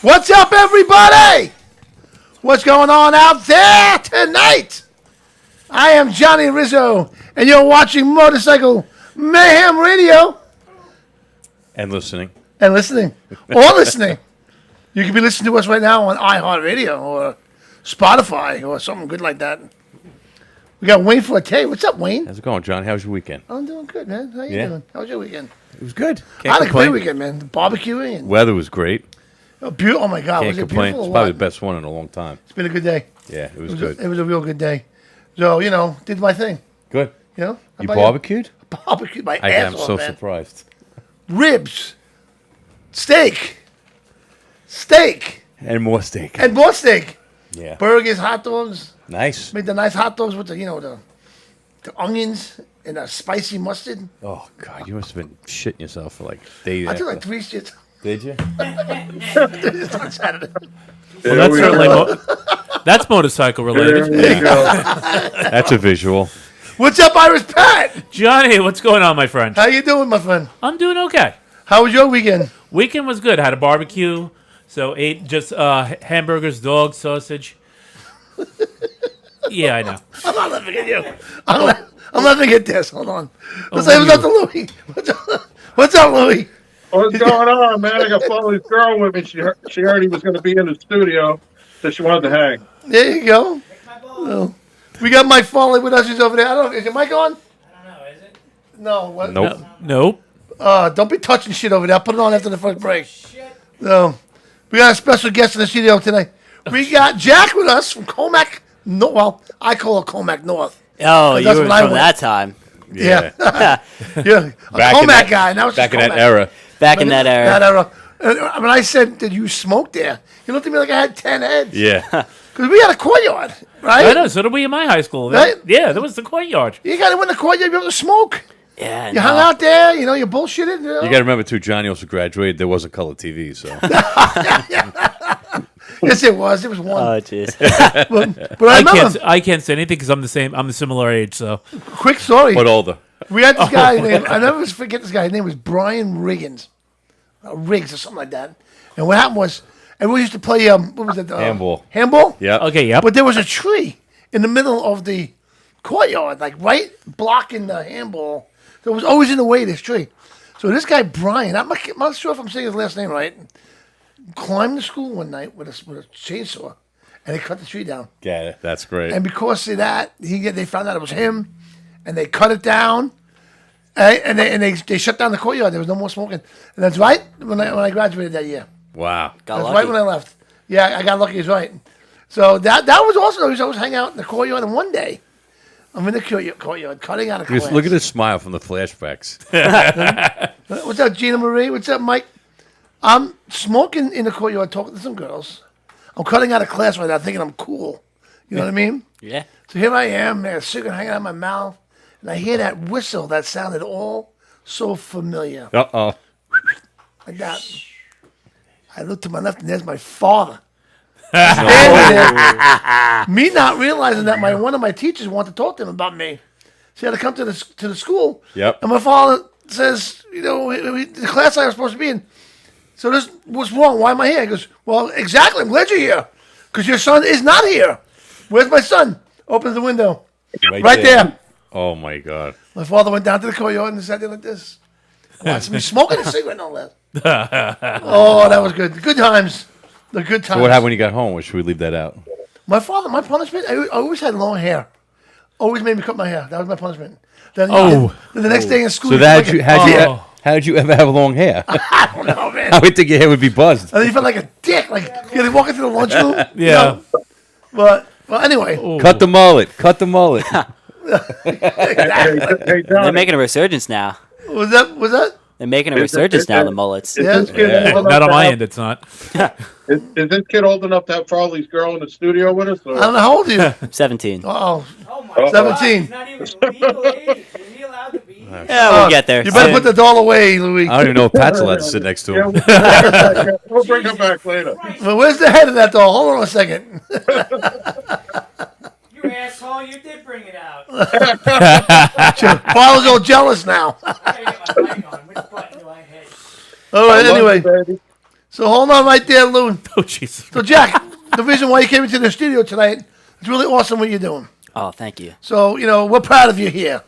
What's up, everybody? What's going on out there tonight? I am Johnny Rizzo, and you're watching Motorcycle Mayhem Radio. And listening. And listening. Or listening. You can be listening to us right now on iHeartRadio or Spotify or something good like that. We got Wayne Forte. What's up, Wayne? How's it going, John? How's your weekend? I'm doing good, man. How you doing? How was your weekend? It was good. I had a great weekend, man. Barbecuing. And Weather was great. oh my God. Can't Was it complain. beautiful? It's or probably what? the best one in a long time. It's been a good day. Yeah, it was good. It was a real good day. So, did my thing. Good. How You about barbecued? Barbecued my I ass am off, so man. surprised. Ribs. Steak. And more steak. And more steak. Yeah. Burgers, hot dogs. Nice. Made the nice hot dogs with the onions and the spicy mustard. Oh, God. You must have been shitting yourself for like days. I took like 3 shits. Did you? Just on Saturday. Well, that's certainly that's motorcycle related. There you go. That's a visual. What's up, Irish Pat? Johnny, what's going on, my friend? How you doing, my friend? I'm doing okay. How was your weekend? Weekend was good. Had a barbecue, so ate just hamburgers, dog, sausage. Yeah, I know. I'm not laughing at you. I'm laughing at this. Hold on. Let's say what's up to Louie. What's up, Louie? What's going on, man? I got to follow this girl with me. She heard he was going to be in the studio, so she wanted to hang. There you go. Oh. We got Mike Foley with us. He's over there. I don't know. Is your mic on? I don't know, is it? No. What? Nope. Nope. Don't be touching shit over there. I'll put it on after the first break. Shit. No. We got a special guest in the studio tonight. We got Jack with us from Commack. No, well, I call it Commack North. Oh, you That's were when I from went. that time. Yeah. Yeah. Yeah. A Back in Commack that- guy. Now it's Back in just that Commack. era. Back in that era. That era. When I said, did you smoke there? You looked at me like I had 10 heads. Yeah. Because we had a courtyard, right? I know. So did we in my high school. Right? Yeah, that was the courtyard. You got to win the courtyard to be able to smoke. Yeah, You hung out there, you bullshitted. You got to remember, too, Johnny also graduated. There wasn't color TV, so. Yes, it was. It was one. Oh, jeez. But I remember, I can't say anything because I'm the same. I'm a similar age. So quick story. But older. We had this guy named, I never forget this guy. His name was Brian Riggs or something like that. And what happened was, everyone used to play, what was it? Handball. Handball? Yeah. okay, yep. But there was a tree in the middle of the courtyard, like right blocking the handball. So it was always in the way of this tree. So this guy, Brian, I'm not sure if I'm saying his last name right, climbed the school one night with a chainsaw, and they cut the tree down. Got it. That's great. And because of that, they found out it was him, and they cut it down, and they shut down the courtyard. There was no more smoking. And that's right when I graduated that year. Wow. Got That's lucky. right when I left. Yeah, I got lucky. He's right. So that was awesome. I was always hanging out in the courtyard, and one day, I'm in the courtyard cutting out a class. Look at his smile from the flashbacks. What's up, Gina Marie? What's up, Mike? I'm smoking in the courtyard, talking to some girls. I'm cutting out of class right now, thinking I'm cool. You know what I mean? Yeah. So here I am, man, cigarette hanging out of my mouth, and I hear that whistle that sounded all so familiar. Uh-oh. Like that. I look to my left, and there's my father. Standing there, me not realizing that one of my teachers wanted to talk to him about me. So he had to come to the school. Yep. And my father says, the class I was supposed to be in. So this, what's wrong? Why am I here? He goes, well, exactly. I'm glad you're here. Because your son is not here. Where's my son? Opens the window. Right there. Oh, my God. My father went down to the courtyard and sat there like this. Watched me smoking a cigarette, no less. Oh, that was good. Good times. The good times. So what happened when you got home? Or should we leave that out? My punishment, I always had long hair. Always made me cut my hair. That was my punishment. Then, Oh. then the next day in school. So Oh. how'd you ever have long hair? I don't know, man. I would think your hair would be buzzed. And then you felt like a dick. Like, they walk into the lunchroom. Yeah. But, well, anyway. Cut the mullet. Cut the mullet. Hey, They're Johnny, making a resurgence now. Was that? They're making a resurgence now, the mullets. Yeah. is this kid old enough Not on to my have- end. It's not. Is this kid old enough to have Farley's girl in the studio with us? Or? I don't know. How old are you? 17. Oh, Oh my Oh. God, 17. he's not even legal age. Is he allowed to be here? Yeah, we'll get there. You better put the doll away, Louis. I don't even know if Pat's allowed to sit next to Yeah, him. we'll bring him back later. Well, where's the head of that doll? Hold on a second. You asshole, you did bring it out. Paul's all jealous now. I gotta get my mic on. Which button do I hit? All right, I love anyway. you, baby. So hold on right there, Lou. Oh, Jesus. So Jack, the reason why you came into the studio tonight, it's really awesome what you're doing. Oh, thank you. So, we're proud of you here.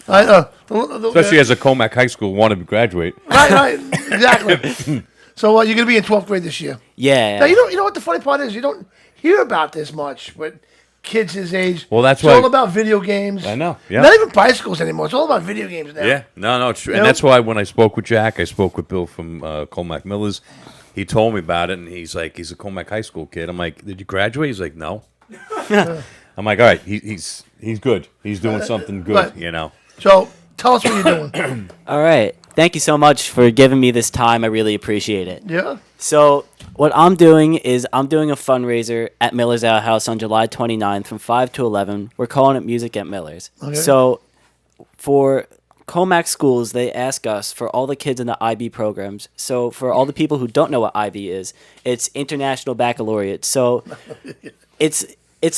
Right, Especially as a Commack High School wanted to graduate. right, exactly. So you're going to be in 12th grade this year. Yeah. Now, you know what the funny part is? You don't hear about this much, but kids his age, Well, that's it's why- all about video games. I know, yeah. Not even bicycles anymore. It's all about video games now. Yeah, no, it's true. You And know? that's why when I spoke with Jack, I spoke with Bill from Commack Millers. He told me about it, and he's like, he's a Commack High School kid. I'm like, did you graduate? He's like, no. I'm like, all right, he's good. He's doing something good, Right. So tell us what you're doing. All right. Thank you so much for giving me this time. I really appreciate it. Yeah. So what I'm doing is I'm doing a fundraiser at Miller's Ale House on July 29th from 5 to 11. We're calling it Music at Miller's. Okay. So for Commack schools, they ask us for all the kids in the IB programs. So for all the people who don't know what IB is, it's International Baccalaureate. So it's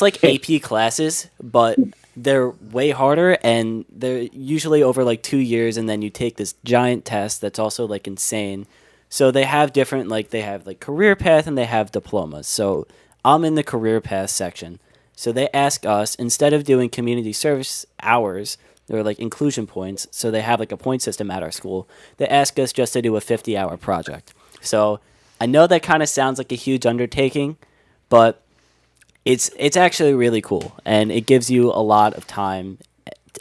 like AP classes, but they're way harder, and they're usually over like 2 years, and then you take this giant test that's also like insane. So they have different, like they have like career path and they have diplomas. So I'm in the career path section. So they ask us, instead of doing community service hours or like inclusion points, so they have like a point system at our school, they ask us just to do a 50-hour project. So I know that kind of sounds like a huge undertaking, but it's actually really cool, and it gives you a lot of time,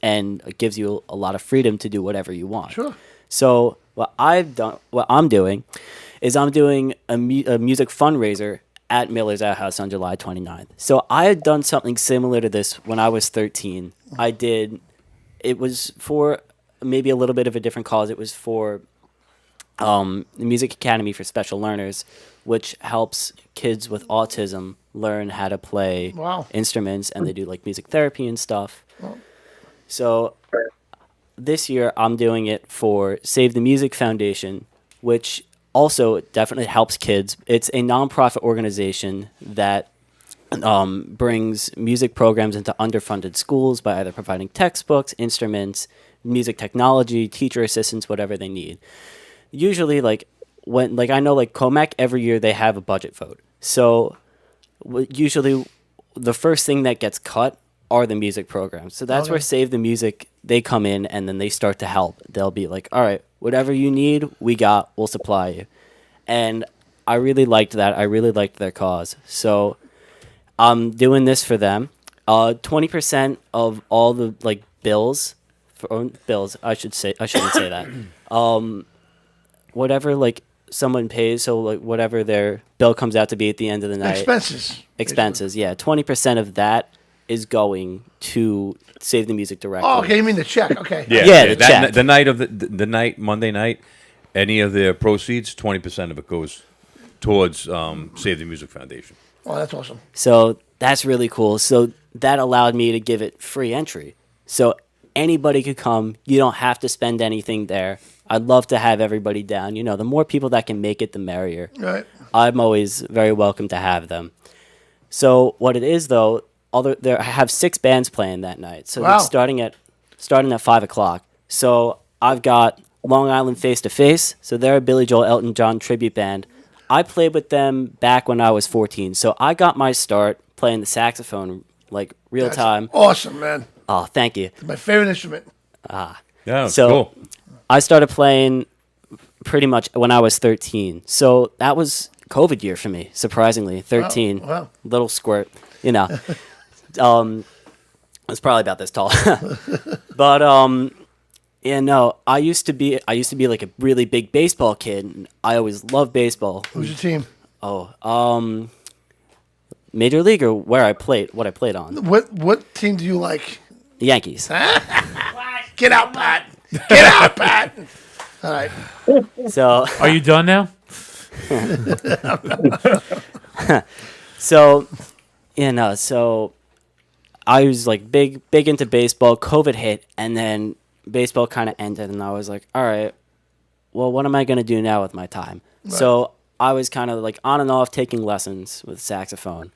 and it gives you a lot of freedom to do whatever you want. Sure. So what I'm doing is I'm doing a music fundraiser at Miller's Ale House on July 29th. So I had done something similar to this when I was 13. It was for maybe a little bit of a different cause. It was for the Music Academy for Special Learners, which helps kids with autism learn how to play Wow. instruments, and they do like music therapy and stuff. So this year I'm doing it for Save the Music Foundation, which also definitely helps kids. It's a nonprofit organization that brings music programs into underfunded schools by either providing textbooks, instruments, music technology, teacher assistance, whatever they need. Usually, I know Commack, every year they have a budget vote. So usually the first thing that gets cut are the music programs. So that's where Save the Music, they come in and then they start to help. They'll be like, all right, whatever you need, we'll supply you. And I really liked that. I really liked their cause. So I'm doing this for them. 20% of all the bills, I shouldn't say that. Whatever someone pays, so whatever their bill comes out to be at the end of the night. Expenses, yeah. 20% of that is going to Save the Music directly. Oh, okay. You mean the check? Okay. Yeah, the check. The night of the night, Monday night, any of the proceeds, 20% of it goes towards Save the Music Foundation. Oh, that's awesome. So that's really cool. So that allowed me to give it free entry. So anybody could come. You don't have to spend anything there. I'd love to have everybody down. The more people that can make it, the merrier. Right. I'm always very welcome to have them. So what it is, though, I have 6 bands playing that night. So Wow. it's starting at 5:00. So I've got Long Island Face to Face. So they're a Billy Joel Elton John tribute band. I played with them back when I was 14. So I got my start playing the saxophone real That's time. awesome, man. Oh, thank you. It's my favorite instrument. Yeah, So cool. I started playing pretty much when I was 13. So that was COVID year for me, surprisingly. 13. Wow. Little squirt, I was probably about this tall. But I used to be like a really big baseball kid. And I always loved baseball. Who's your team? Major League, or what I played on. What team do you like? The Yankees. Get out, Pat. Get out, Pat. All right. So Are you done now? So I was big into baseball. COVID hit, and then baseball kind of ended, and I was like, all right, well, what am I going to do now with my time? Right. So I was kind of on and off taking lessons with saxophone.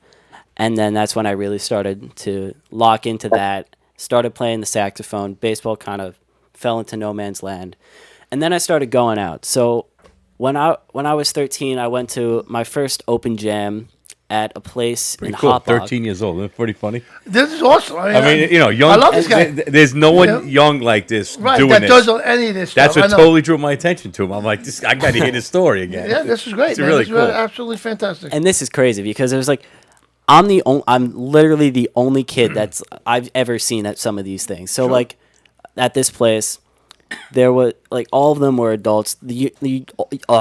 And then that's when I really started to lock into that, started playing the saxophone. Baseball kind of fell into no man's land. And then I started going out. So when I was 13, I went to my first open jam at a place Pretty in cool. Hot Dog. 13 years old. Isn't that pretty funny? This is awesome. I mean, you know, young. I love this guy. There's no one Yeah. young like this Right, doing that this. does any of this That's stuff. what I know. totally drew my attention to him. I'm like, this. I got to hear this story again. Yeah, this is great. It's man. really This is cool. absolutely fantastic. And this is crazy because it was like I'm literally the only kid that's I've ever seen at some of these things. So like at this place, there was like all of them were adults. The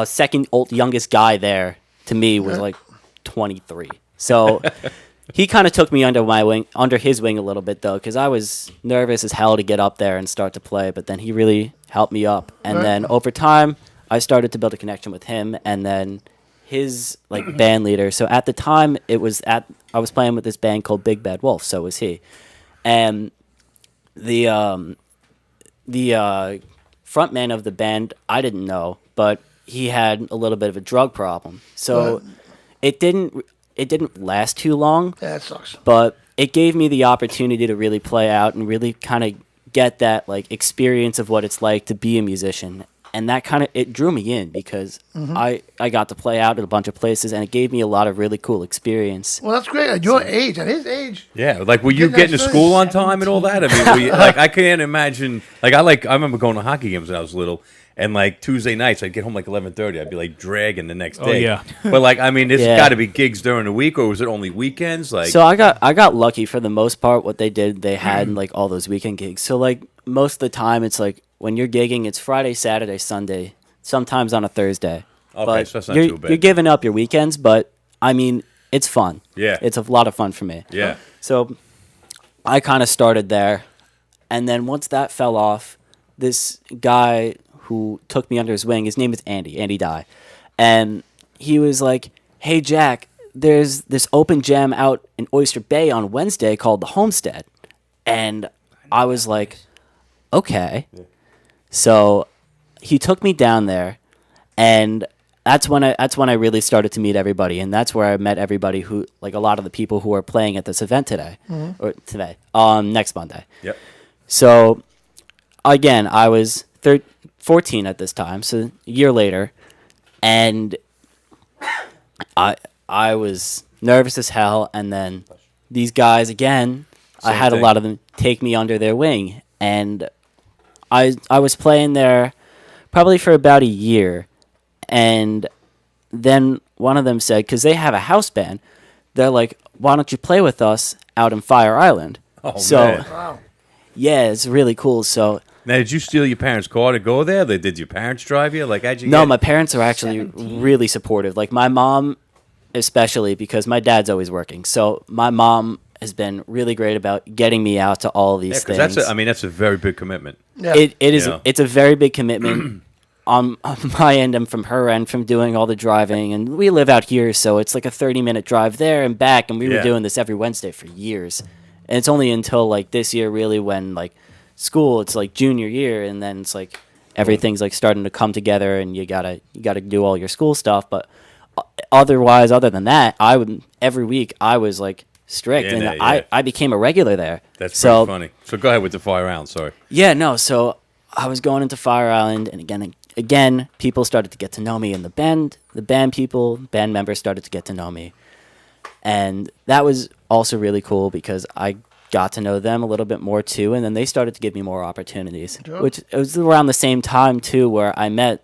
second youngest guy there to me was like 23. So he kind of took me under his wing a little bit though, because I was nervous as hell to get up there and start to play. But then he really helped me up, and Right. then over time, I started to build a connection with him, and then his like band leader. So at the time, I was playing with this band called Big Bad Wolf. So was he, and the frontman of the band I didn't know, but he had a little bit of a drug problem. So Right. it didn't last too long, Yeah, that sucks. but it gave me the opportunity to really play out and really kind of get that like experience of what it's like to be a musician. And that kind of it drew me in because I got to play out at a bunch of places, and it gave me a lot of really cool experience. Well, that's great. At your age, at his age, Yeah, like were you Getting getting to that school on started. time and all that? I mean, were you, like I can't imagine. I remember going to hockey games when I was little, and like Tuesday nights I'd get home like 11:30. I'd be like dragging the next Oh, day. yeah. But like I mean, there's Yeah. got to be gigs during the week, or was it only weekends? Like So I got lucky for the most part. What they did, they had like all those weekend gigs. So like most of the time, it's like when you're gigging, it's Friday, Saturday, Sunday, sometimes on a Thursday. Okay, But so that's not you're, too bad. You're giving up your weekends, but I mean, it's fun. Yeah. It's a lot of fun for me. yeah, So I kind of started there. And then once that fell off, this guy who took me under his wing, his name is Andy Dye. And he was like, hey, Jack, there's this open jam out in Oyster Bay on Wednesday called the Homestead. And I was like, okay. So he took me down there, and that's when I really started to meet everybody, and that's where I met everybody who, like a lot of the people who are playing at this event today, or today, next Monday. yep. So again, I was 14 at this time, so a year later, and I was nervous as hell, and then these guys again, I Same had thing. a lot of them take me under their wing, and I was playing there probably for about a year, and then one of them said, because they have a house band, they're like, why don't you play with us out in Fire Island? Oh So man. wow. yeah, it's really cool. So Now, did you steal your parents' car to go there? Did your parents drive you? Like, how'd you? no, get... my parents are actually 17. really supportive. Like my mom, especially because my dad's always working. So my mom has been really great about getting me out to all of these because things. that's a very big commitment. Yeah. It is Yeah. it's a very big commitment on my end and from her end from doing all the driving, and we live out here, so it's like a 30-minute drive there and back, and we were Yeah. doing this every Wednesday for years. And it's only until like this year really when like school, it's like junior year, and then it's like everything's like starting to come together, and you gotta do all your school stuff. But other than that, every week I was like strict, Yeah, and no, yeah. I became a regular there. That's so pretty funny. So go ahead with the fire round. Sorry. yeah, no. So I was going into Fire Island, and again, people started to get to know me, and the band members started to get to know me, and that was also really cool because I got to know them a little bit more too, and then they started to give me more opportunities. Sure. Which it was around the same time too where I met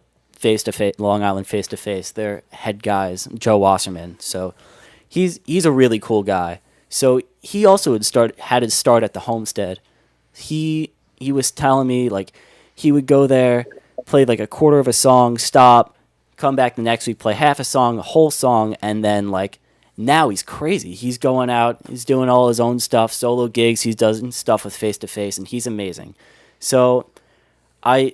Long Island face to face. Their head guys, Joe Wasserman. So he's a really cool guy. So he also had his start at the Homestead. He was telling me like he would go there, play like a quarter of a song, stop, come back the next week, play half a song, a whole song, and then like now he's crazy. He's going out, he's doing all his own stuff, solo gigs, he's doing stuff with Face to Face, and he's amazing. So I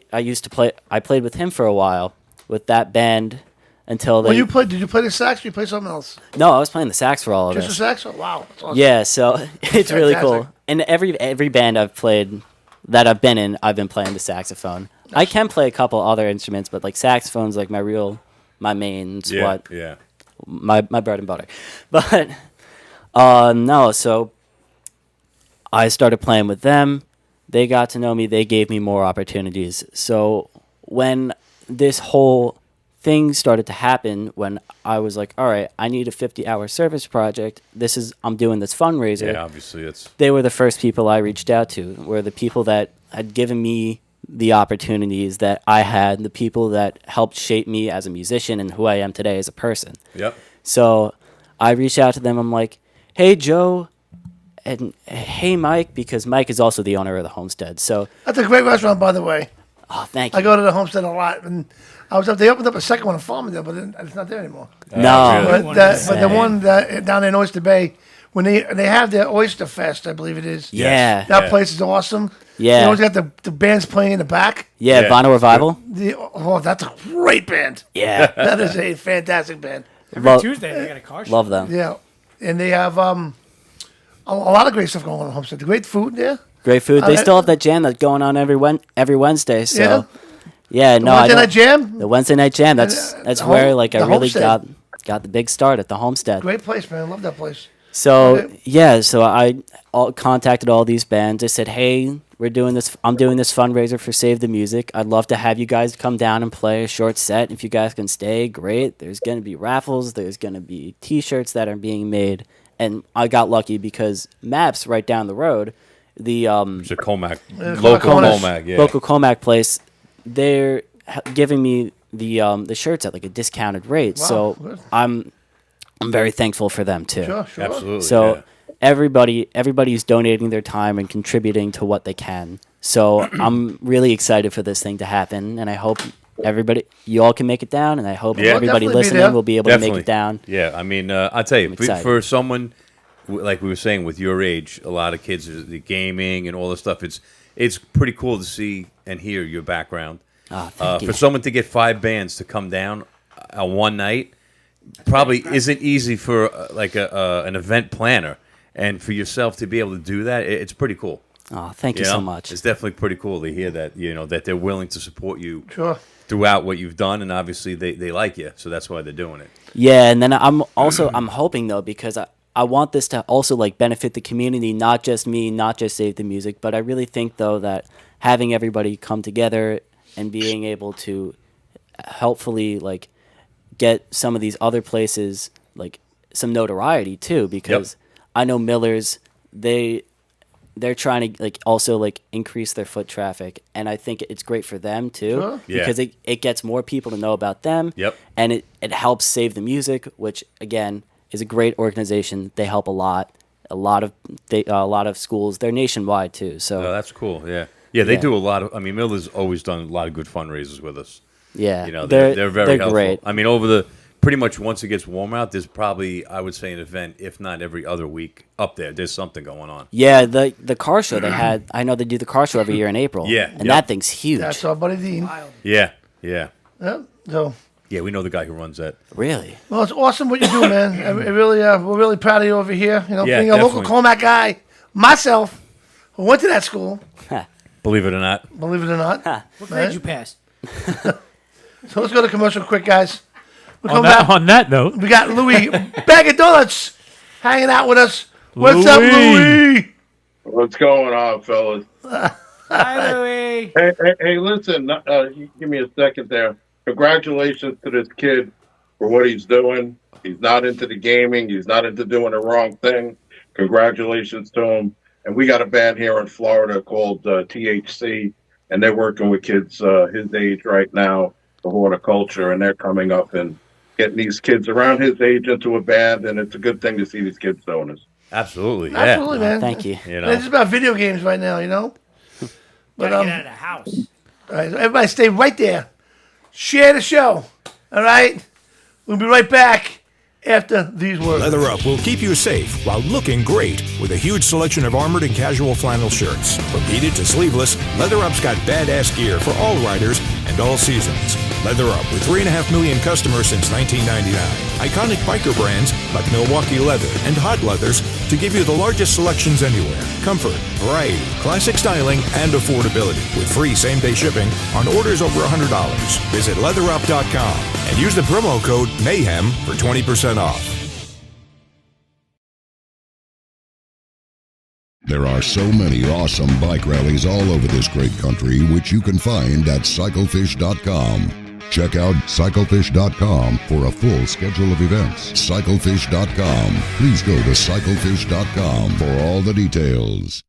played with him for a while with that band until they When you played, did you play the sax or you play something else? No, I was playing the sax for all of Just the it. sax? Oh, wow. That's awesome. Yeah, so it's really cool. Fantastic. And every band I've played that I've been in, I've been playing the saxophone. I can play a couple other instruments, but like saxophone's like my main, it's Yeah. what Yeah. my bread and butter. But no, so I started playing with them. They got to know me. They gave me more opportunities. So when this whole things started to happen when I was like, all right, I need a 50-hour service project. I'm doing this fundraiser. Yeah, obviously it's They were the first people I reached out to, were the people that had given me the opportunities that I had, the people that helped shape me as a musician and who I am today as a person. yep. So I reached out to them. I'm like, hey, Joe, and hey, Mike, because Mike is also the owner of the Homestead. So, That's a great restaurant, by the way. oh, thank you. I go to the Homestead a lot, and they opened up a second one in Farmingdale, but it's not there anymore. No. really? But the one down in Oyster Bay, when they have their Oyster Fest, I believe it is. Yeah. That place is awesome. Yeah. They always got the bands playing in the back. Yeah, Yeah. Vinyl Revival. That's a great band. Yeah. That is a fantastic band. Every Tuesday they got a car show. Love them. Yeah, and they have a lot of great stuff going on at Homestead. The great food there. Great food. They still have that jam that's going on every Wednesday. So, yeah, no, I Wednesday don't. Night Jam. The Wednesday night jam. That's the where home- like I the really Homestead. got the big start at the Homestead. Great place, man. Love that place. So Okay. yeah, so I contacted all these bands. I said, hey, we're doing this. I'm doing this fundraiser for Save the Music. I'd love to have you guys come down and play a short set. If you guys can stay, great. There's going to be raffles. There's going to be T-shirts that are being made. And I got lucky because Maps right down the road, the It's a Commack, Commack local owners. Commack, yeah. local Commack place, they're giving me the shirts at like a discounted rate. Wow, So good. I'm very thankful for them too. Sure. Absolutely. So yeah. everybody's donating their time and contributing to what they can. So I'm really excited for this thing to happen, and I hope you all can make it down, and I hope Yeah. everybody Definitely be listening there. will be able to make it down. Yeah, I mean, I'll tell you, excited. for someone like we were saying with your age, a lot of kids, the gaming and all this stuff. It's pretty cool to see and hear your background. Oh, thank you. For someone to get 5 bands to come down on one night, probably isn't easy for an event planner, and for yourself to be able to do that, it's pretty cool. Oh, thank you know? so much. It's definitely pretty cool to hear that that they're willing to support you Sure. throughout what you've done, and obviously they like you, so that's why they're doing it. Yeah, and then I'm hoping though, because I want this to also like benefit the community, not just me, not just Save the Music, but I really think though that having everybody come together and being able to helpfully like get some of these other places like some notoriety too, because I know Miller's, they're trying to like also like increase their foot traffic, and I think it's great for them too. Sure. Yeah. Because it gets more people to know about them. Yep. And it helps Save the Music, which again is a great organization. They help a lot of schools. They're nationwide too. So Oh, that's cool. Yeah, they Yeah. do a lot of. I mean, Miller's always done a lot of good fundraisers with us. yeah, They're very helpful. great. I mean, over the pretty much once it gets warm out, there's probably, I would say, an event, if not every other week, up there. There's something going on. Yeah, the car show they had. I know they do the car show every year in April. Yeah, and yep. that thing's huge. That's our buddy Dean. Yeah. Yeah. So, Yeah, we know the guy who runs that. Really? well, it's awesome what you do, man. I really, we're really proud of you over here. You know, Yeah, being a local definitely. Commack guy, myself, who went to that school, Believe it or not. believe it or not. What grade you passed? So let's go to commercial quick, guys. We On come that, back. on that note, We got Louis Bag of Donuts hanging out with us. What's up, Louis? Louis? What's going on, fellas? Hi, Louie. Hey, listen, give me a second there. Congratulations to this kid for what he's doing. He's not into the gaming. He's not into doing the wrong thing. Congratulations to him. And we got a band here in Florida called THC, and they're working with kids his age right now for horticulture, and they're coming up and getting these kids around his age into a band, and it's a good thing to see these kids doing this. Absolutely. Yeah. Absolutely, man. Thank you. You It's know. just about video games right now, you know? But, Gotta get out of the house. all right, so everybody stay right there. Share the show. All right? We'll be right back after these words. Leather Up will keep you safe while looking great with a huge selection of armored and casual flannel shirts. From beaded to sleeveless, Leather Up's got badass gear for all riders and all seasons. Leather Up with 3.5 million customers since 1999. Iconic biker brands like Milwaukee Leather and Hot Leathers to give you the largest selections anywhere. Comfort, variety, classic styling, and affordability with free same-day shipping on orders over $100. Visit leatherup.com and use the promo code MAYHEM for 20% off. There are so many awesome bike rallies all over this great country, which you can find at cyclefish.com. Check out cyclefish.com for a full schedule of events. Cyclefish.com. Please go to cyclefish.com for all the details.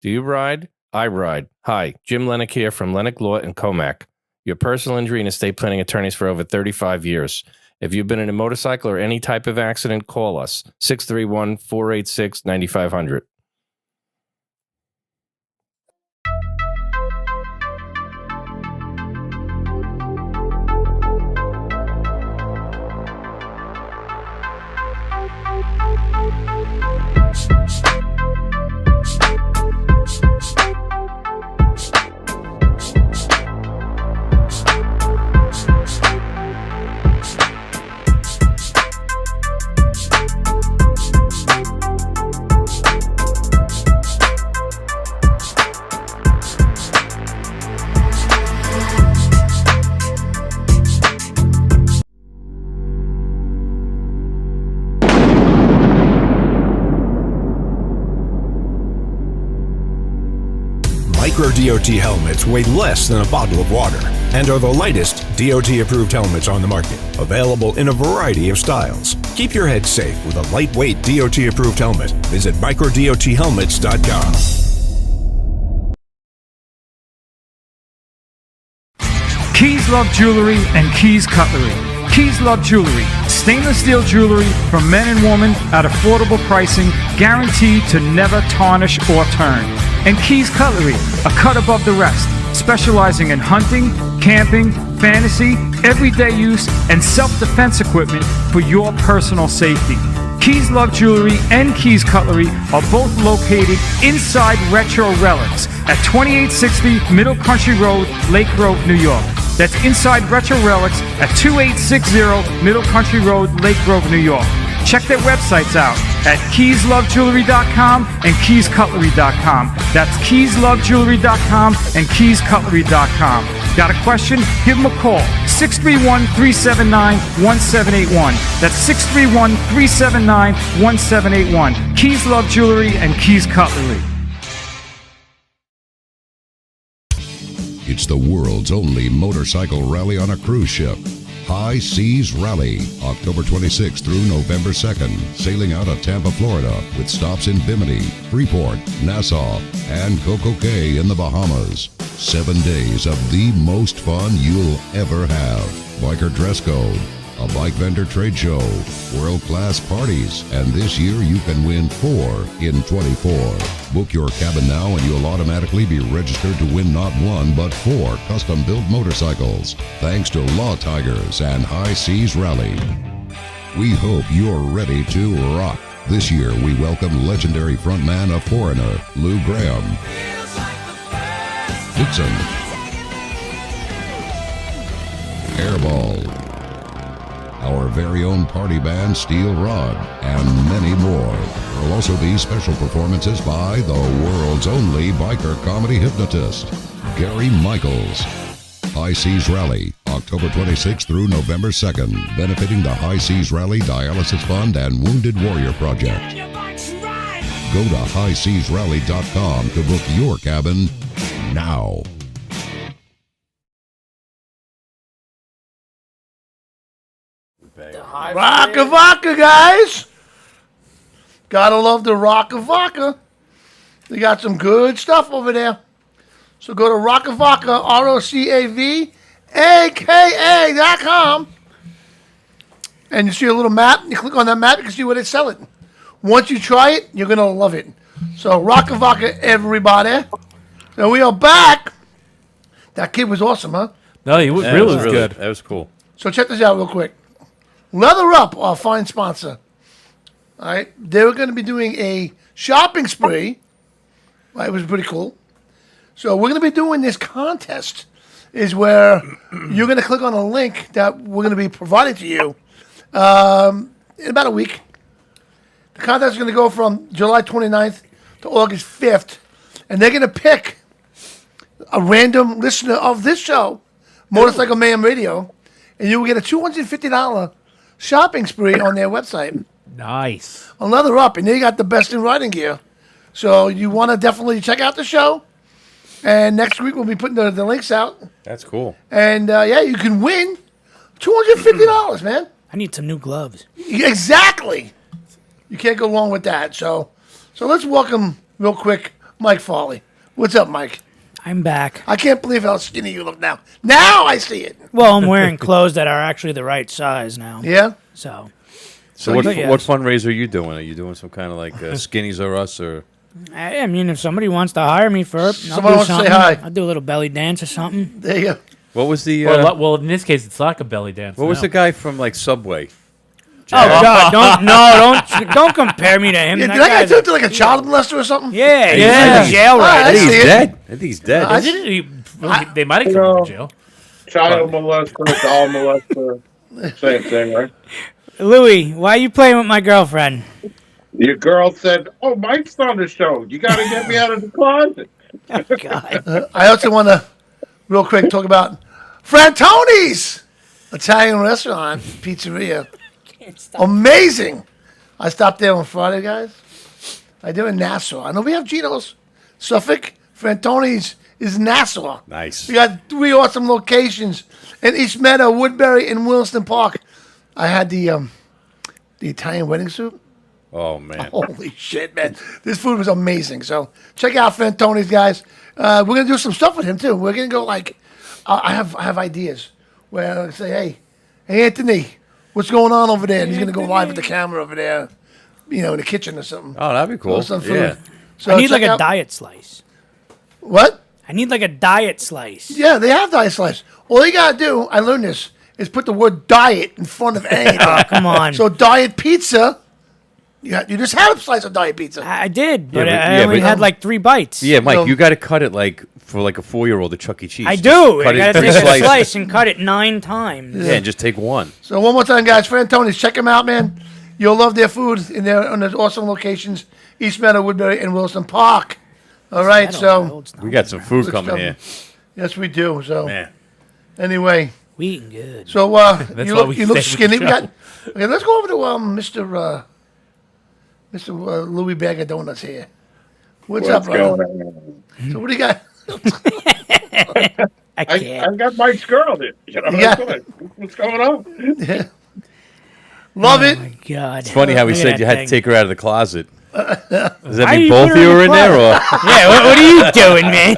Do you ride? I ride. Hi, Jim Lennox here from Lennox Law and Commack, your personal injury and estate planning attorneys for over 35 years. If you've been in a motorcycle or any type of accident, call us 631-486-9500. Micro DOT helmets weigh less than a bottle of water and are the lightest DOT-approved helmets on the market, available in a variety of styles. Keep your head safe with a lightweight DOT-approved helmet. Visit microdothelmets.com. Keys Love Jewelry and Keys Cutlery. Keys Love Jewelry, stainless steel jewelry for men and women at affordable pricing, guaranteed to never tarnish or turn. And Keys Cutlery, a cut above the rest, specializing in hunting, camping, fantasy, everyday use, and self-defense equipment for your personal safety. Keys Love Jewelry and Keys Cutlery are both located inside Retro Relics at 2860 Middle Country Road, Lake Grove, New York. That's inside Retro Relics at 2860 Middle Country Road, Lake Grove, New York. Check their websites out at keyslovejewelry.com and keyscutlery.com. That's keyslovejewelry.com and keyscutlery.com. Got a question? Give them a call. 631-379-1781. That's 631-379-1781. Keys Love Jewelry and Keys Cutlery. It's the world's only motorcycle rally on a cruise ship. High Seas Rally, October 26th through November 2nd, sailing out of Tampa, Florida, with stops in Bimini, Freeport, Nassau, and Coco Cay in the Bahamas. 7 days of the most fun you'll ever have. Biker dress code, a bike vendor trade show, world-class parties, and this year you can win 4 in 24. Book your cabin now and you'll automatically be registered to win not 1 but 4 custom-built motorcycles, thanks to Law Tigers and High Seas Rally. We hope you're ready to rock. This year we welcome legendary frontman of Foreigner, Lou Graham, Dixon, Airball, our very own party band Steel Rod, and many more. There will also be special performances by the world's only biker comedy hypnotist, Gary Michaels. High Seas Rally, October 26th through November 2nd, benefiting the High Seas Rally Dialysis Fund and Wounded Warrior Project. Go to highseasrally.com to book your cabin now. Rocka Vodka, guys. Gotta love the Rocka Vodka. They got some good stuff over there. So go to Rocka Vodka, ROCAVAKA.com. And you see a little map. You click on that map, you can see where they sell it. Once you try it, you're going to love it. So Rocka Vodka, everybody. So we are back. That kid was awesome, huh? No, he was really good. That was cool. So check this out real quick. Leather Up, our fine sponsor. All right, they were going to be doing a shopping spree. Right, it was pretty cool. So we're going to be doing this contest, is where you're going to click on a link that we're going to be providing to you, in about a week. The contest is going to go from July 29th to August 5th, and they're going to pick a random listener of this show, Motorcycle Mayhem Radio, and you will get a $250 shopping spree on their website. Nice. On Leather Up, and they got the best in riding gear. So you want to definitely check out the show. And next week we'll be putting the links out. That's cool. And yeah, you can win $250, man. I need some new gloves. Exactly. You can't go wrong with that. So let's welcome real quick Mike Farley. What's up, Mike? I'm back. I can't believe how skinny you look now. Now I see it. Well, I'm wearing clothes that are actually the right size now. Yeah. So what yes. what fundraiser are you doing? Are you doing some kind of like Skinnies or Us or? I mean, if somebody wants to hire me for it, Somebody wants to say hi. I'll do a little belly dance or something. There you go. What was the? Well, in this case, it's like a belly dance. What was the guy from like Subway? Oh God! Don't compare me to him. Yeah, did that guy turn into like a child molester or something? Yeah, he's Yeah. in jail I right I think see he's it. dead. I think he's dead. I- Didn't he- they might have thrown him in jail. Child molester, doll molester, same thing, right? Louis, why are you playing with my girlfriend? Your girl said, "Oh, Mike's on the show. You got to get me out of the closet." God. I also want to, real quick, talk about Frantoni's Italian restaurant, pizzeria. Amazing. I stopped there on Friday, guys. I do in Nassau. I know we have Gino's, Suffolk. Frantoni's is Nassau. Nice. We got 3 awesome locations in East Meadow, Woodbury, and Williston Park. I had the Italian wedding soup. Oh man. Holy shit, man. This food was amazing. So check out Frantoni's, guys. We're going to do some stuff with him, too. We're going to go like, I have ideas where I say, hey, Anthony, what's going on over there? And he's going to go live with the camera over there, in the kitchen or something. Oh, that'd be cool. Some food. Yeah. So I need like check a out- diet slice. What? I need like a diet slice. Yeah, they have diet slice. All you got to do, I learned this, is put the word diet in front of anything. Oh, come on. So diet pizza, you just had a slice of diet pizza. I did, but Yeah, but- I yeah, only but- had like 3 bites. Yeah, Mike, So- you got to cut it like for like a 4-year-old at Chuck E. Cheese. I Just do. I Cut it gotta in 3 take a slices. slice and cut it 9 times. Yeah, and just take one. So one more time, guys, Frantoni's, check them out, man. You'll love their food on their awesome locations, East Meadow, Woodbury, and Wilson Park. All right, I don't so know, it's not- We got some food Let's coming go. here. yes, we do. So Man. anyway, We eating good. so you why look we you look stay with skinny. the We got, okay, let's go over to Mr. Louis Bag of Donuts here. What's up, What's brother? going on? So what do you got? I can't. I got Mike's girl there. Yeah. What's going on? Love it. Oh my God. It's funny how he Look at said that you had to thing. take her out of the closet. Does that Why mean you both put of her you in were the in there? Or? Yeah, what are you doing, man?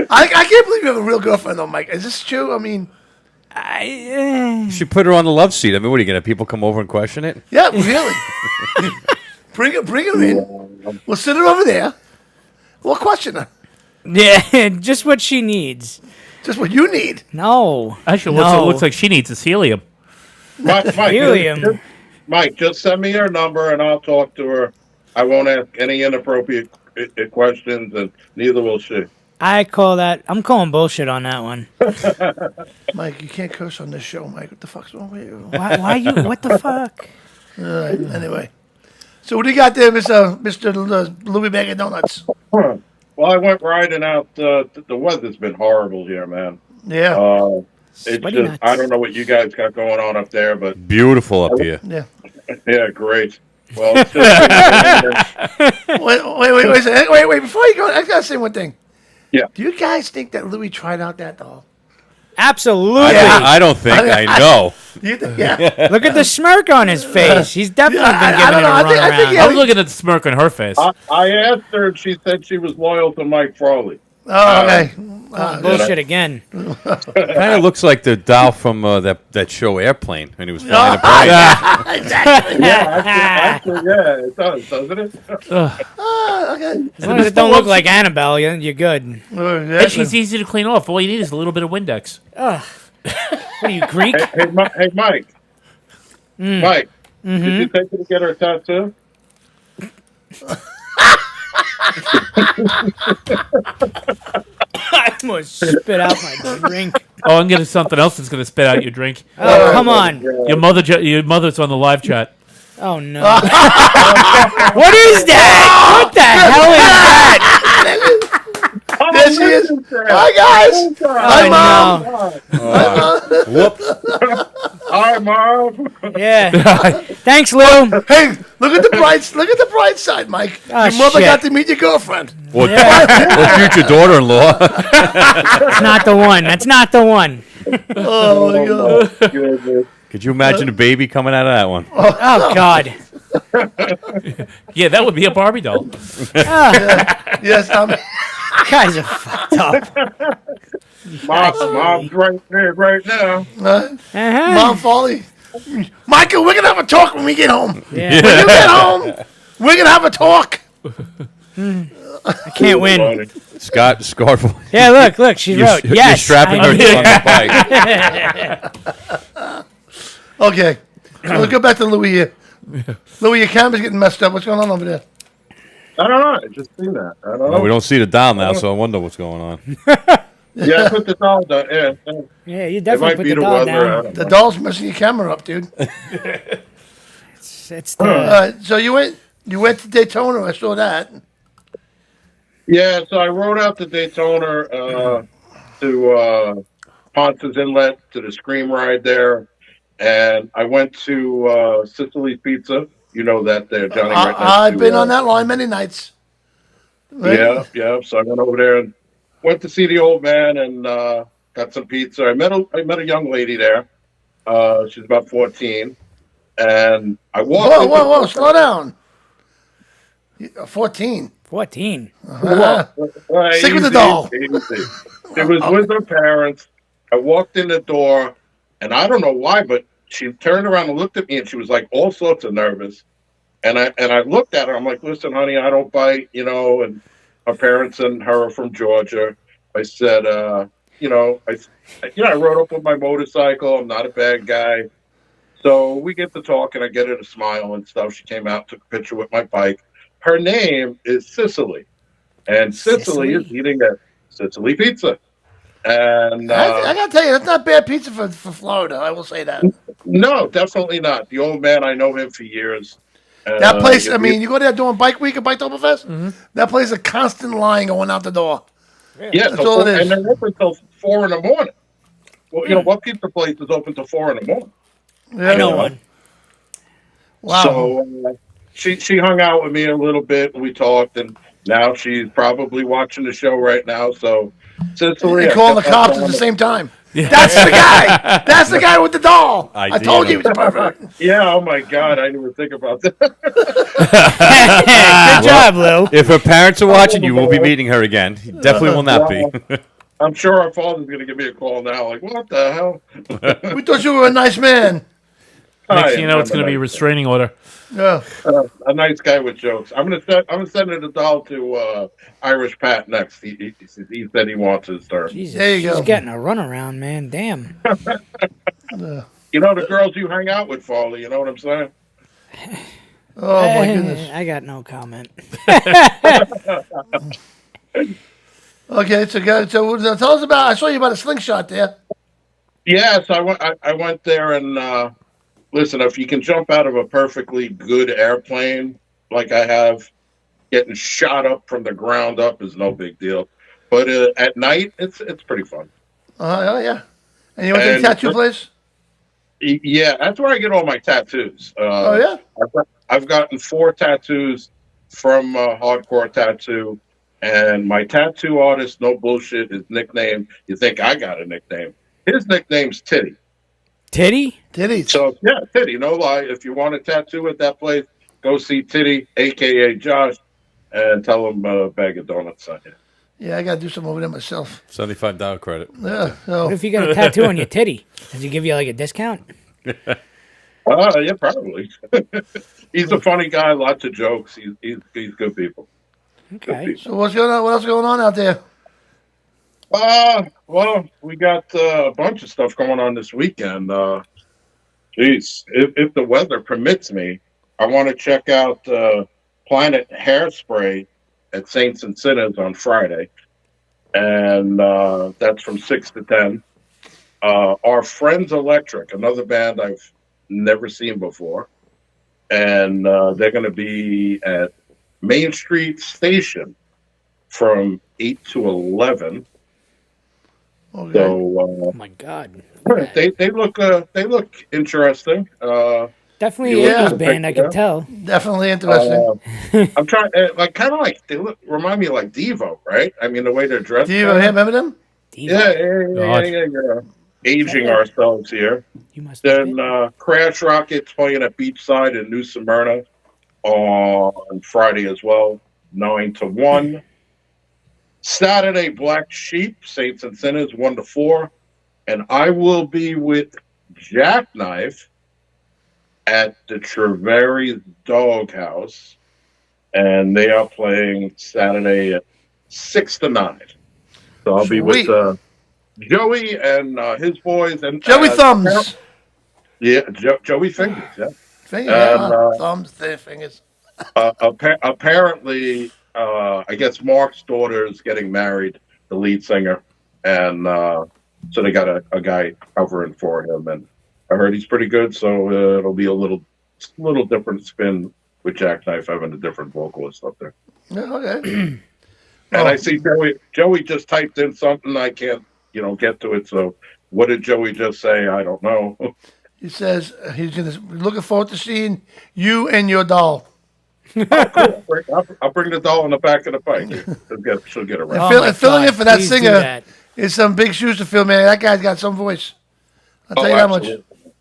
I can't believe you have a real girlfriend, though, Mike. Is this true? I mean, You should put her on the love seat. I mean, what are you going to have people come over and question it? yeah, really. bring her in. We'll sit her over there. We'll question her. Yeah, just what she needs. Just what you need. No. Actually, no. it looks like she needs is helium. Mike, Helium. Mike, just send me her number and I'll talk to her. I won't ask any inappropriate questions, and neither will she. I'm calling bullshit on that one. Mike, you can't curse on this show, Mike. What the fuck's wrong with you? Why you? What the fuck? All right, anyway. So what do you got there, Mr. Louis Bag of Donuts? Well, I went riding out. The weather's been horrible here, man. Yeah. It's Sweaty just, nuts. I don't know what you guys got going on up there, but Beautiful up here. Yeah. yeah, great. Well, it's just, Wait, before you go, I gotta say one thing. Yeah. Do you guys think that Louis tried out that doll? Absolutely. I don't think I know. Do you think, yeah. Look at the smirk on his face. He's definitely I been giving don't it know. a I run think around. yeah. I was looking at the smirk on her face. I asked her, and she said she was loyal to Mike Frawley. Oh, okay. Bullshit again. Kind of looks like the doll from that show Airplane when he was flying a plane. Actually, yeah, it does, doesn't it? Okay. As long as it don't look like Annabelle, you're good. And she's easy to clean off. All you need is a little bit of Windex. What are you, Greek? Hey, Mike. Mike, did you take her to get her tattoo? I almost spit out my drink. Oh, I'm getting something else that's going to spit out your drink. Oh, come on. Your mother's on the live chat. Oh, no. What is that? What the hell is that? There she is. Hi, guys. Hi, Mom. Whoops. Hi, Mom. Yeah. Thanks, Lou. Hey, look at the bright side, Mike. Oh, Your mother shit. got to meet your girlfriend. Or future daughter-in-law. That's not the one. That's not the one. Oh my God. Goodness. Could you imagine a baby coming out of that one? Oh, God. Yeah, that would be a Barbie doll. Yes, Guys are fucked up. Mom's right there right now. Uh-huh. Mom Foley. Michael, we're gonna have a talk when we get home. Yeah. When you get home, we're gonna have a talk. I can't win. Funny. Scott Scarful. Yeah, look, she wrote, You're yes. strapping her I- to on the bike. Okay, so let's go back to Louis here. Louis, your camera's getting messed up. What's going on over there? I don't know. I just seen that. I don't know. Well, we don't see the dial now, so I wonder what's going on. Yeah, I put the doll down. Yeah. Yeah, you It definitely might put be the the doll weather. I down. don't The know. doll's messing your camera up, dude. It's All the, right, so you went to Daytona. I saw that. Yeah, so I rode out to Daytona to Ponce's Inlet to the Scream ride there, and I went to Sicily's Pizza. You know that there, Johnny. Right next I've to, been on that line many nights. Right? Yeah. So I went over there and went to see the old man and got some pizza. I met a young lady there. She's about 14, and I walked. Whoa! Slow down. 14. 14. Stick with the doll. Easy. It was with her parents. I walked in the door, and I don't know why, but she turned around and looked at me, and she was like all sorts of nervous. And I looked at her. I'm like, listen, honey, I don't bite, and her parents and her are from Georgia. I said, I rode up with my motorcycle. I'm not a bad guy. So we get to talk, and I get her to smile and stuff. She came out, took a picture with my bike. Her name is Sicily, and Sicily is eating at Sicily Pizza. And I gotta tell you, that's not bad pizza for Florida. I will say that. no, definitely not. The old man, I know him for years. That place, I mean, you go there doing Bike Week or Biketoberfest, that place is a constant line going out the door. Yeah, That's all it is. and they're open till 4 in the morning. Well, what pizza place is open till 4 in the morning? Yeah. I know one. Wow. So she hung out with me a little bit, and we talked, and now she's probably watching the show right now. So, Sicily, and calling the cops at the same time. That's the guy. That's the guy with the doll. I told you he was perfect. Yeah, oh my God, I didn't even think about that. Good job, Lou. If her parents are watching, you will be meeting her again. Definitely will not be. I'm sure our father's going to give me a call now. Like, what the hell? We thought you were a nice man. Next thing you know, it's going to be a restraining order. Yeah. A nice guy with jokes. I'm gonna send the doll to Irish Pat next. He said he wants his turn. Jesus, There you go. she's getting a runaround, man. Damn. The girls you hang out with, Foley. You know what I'm saying? Oh my goodness. I got no comment. Okay, so tell us about. I saw you about a slingshot there. Yeah, so I went there and listen. If you can jump out of a perfectly good airplane like I have, getting shot up from the ground up is no big deal. But at night, it's pretty fun. Oh yeah. And you went to the tattoo place? Yeah, that's where I get all my tattoos. Oh yeah. I've gotten 4 tattoos from Hardcore Tattoo, and my tattoo artist, no bullshit, his nickname. You think I got a nickname? His nickname's Titty. Titty? Titties. So yeah, Titty. No lie. If you want a tattoo at that place, go see Titty, aka Josh, and tell him a bag of donuts on you. Yeah, I gotta do something over there myself. $75 credit. Yeah. So. What if you got a tattoo on your titty? Does he give you like a discount? Yeah, probably. He's a funny guy. Lots of jokes. He's good people. Okay. So what's going on? What else going on out there? Well, we got a bunch of stuff going on this weekend. Geez, if the weather permits me, I want to check out Planet Hairspray at Saints and Sinners on Friday. and that's from 6 to 10. Our Friends Electric, another band I've never seen before, and they're going to be at Main Street Station from 8 to 11. Okay. So Oh my God. they look interesting. Definitely You a listen 80s to band, I picture, could tell. Definitely interesting. I'm trying, kind of like they remind me of like Devo, right? I mean, the way they're dressed. Do you kinda. remember them? Yeah. Aging like- ourselves here. You must be Then Crash Rocket's playing at Beachside in New Smyrna on Friday as well, 9 to 1. Saturday, Black Sheep, Saints and Sinners, 1 to 4. And I will be with Jackknife at the Treveri's Doghouse, and they are playing Saturday at 6 to 9. So I'll be with Sweet. Joey and his boys and Joey Thumbs. Yeah, Joey Fingers. Yeah, Finger, and thumbs, their fingers. apparently, I guess Mark's daughter is getting married, the lead singer, and so they got a guy covering for him, and I heard he's pretty good. So it'll be a little different spin with Jackknife having a different vocalist up there. Yeah, okay. And I see Joey just typed in something. I can't, get to it. So what did Joey just say? I don't know. He says he's looking forward to seeing you and your doll. Oh, cool. I'll bring the doll in the back of the bike. She'll get around. And filling in for that please do singer that. is some big shoes to fill, man. That guy's got some voice. I'll tell you that much. Absolutely.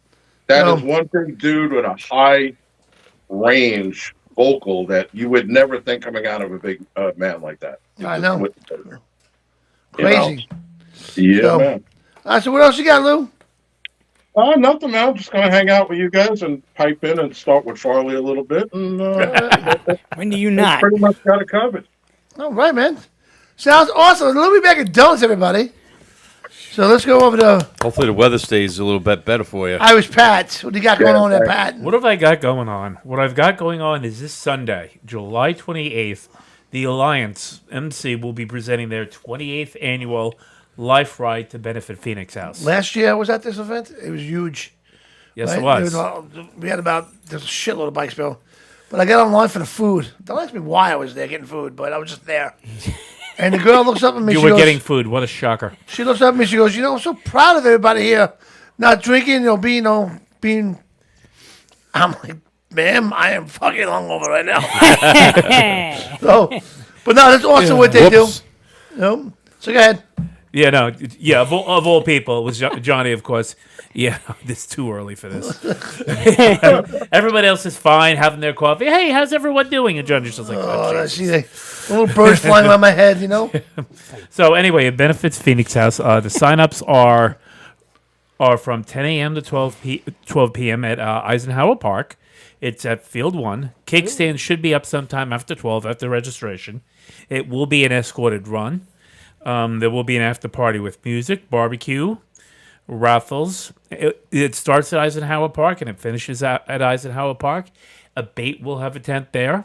That is one big dude with a high range vocal that you would never think coming out of a big man like that. I know. You Crazy. Yeah, So- man. So what else you got, Lou? Nothing, man. I'm just going to hang out with you guys and pipe in and start with Farley a little bit. And When do you that's not? pretty much got it covered. All right, man. Sounds awesome. We'll be back at Donuts, everybody. So let's go over to Hopefully the weather stays a little bit better for you. Irish Pat. What do you got going on there, Pat? What have I got going on? What I've got going on is this Sunday, July 28th, the Alliance MC will be presenting their 28th annual Life Ride to benefit Phoenix House. Last year I was at this event. It was huge. Yes, right? it was. We had there's a shitload of bikes, Bill. But I got online for the food. Don't ask me why I was there getting food, but I was just there. And the girl looks up at me. You she were goes, getting food. What a shocker. She looks up at me. She goes, I'm so proud of everybody here, not drinking, being. I'm like, ma'am, I am fucking hungover right now. But no, that's awesome what they Whoops. do. So go ahead. Yeah, no, yeah. Of all people, it was Johnny, of course. Yeah, it's too early for this. Everybody else is fine, having their coffee. Hey, how's everyone doing? And Johnny's just like, Oh, I Jesus. see the little birds flying around my head, So anyway, it benefits Phoenix House. The sign-ups are from 10 a.m. to 12 p.m. at Eisenhower Park. It's at Field 1. Cake stands should be up sometime after 12, after registration. It will be an escorted run. There will be an after party with music, barbecue, raffles. It starts at Eisenhower Park and it finishes at Eisenhower Park. A bait will have a tent there,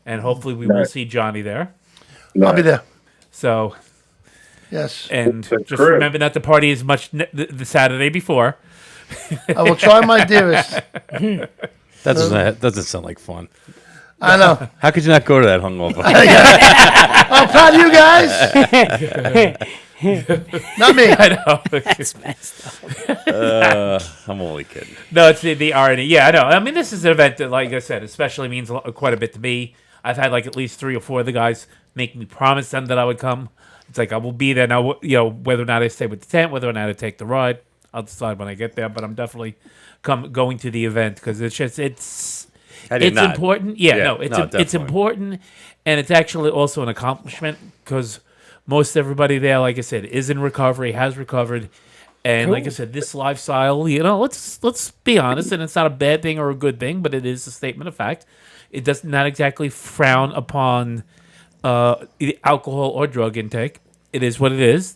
and hopefully we will see Johnny there. I'll be there. So, Yes. and That's just correct. remember not to party as much the Saturday before. I will try my dearest. That doesn't sound like fun. I know. How could you not go to that hungover? I'm proud of you guys. Not me. I know. That's messed up. I'm only kidding. No, it's the irony. Yeah, I know. I mean, this is an event that, like I said, especially means quite a bit to me. I've had like at least 3 or 4 of the guys make me promise them that I would come. It's like I will be there now. Whether or not I stay with the tent, whether or not I take the ride, I'll decide when I get there. But I'm definitely going to the event because it's important. It's definitely. important, and it's actually also an accomplishment because most everybody there, like I said, is in recovery, has recovered, and like I said, this lifestyle, let's be honest, and it's not a bad thing or a good thing, but it is a statement of fact. It does not exactly frown upon alcohol or drug intake. It is what it is.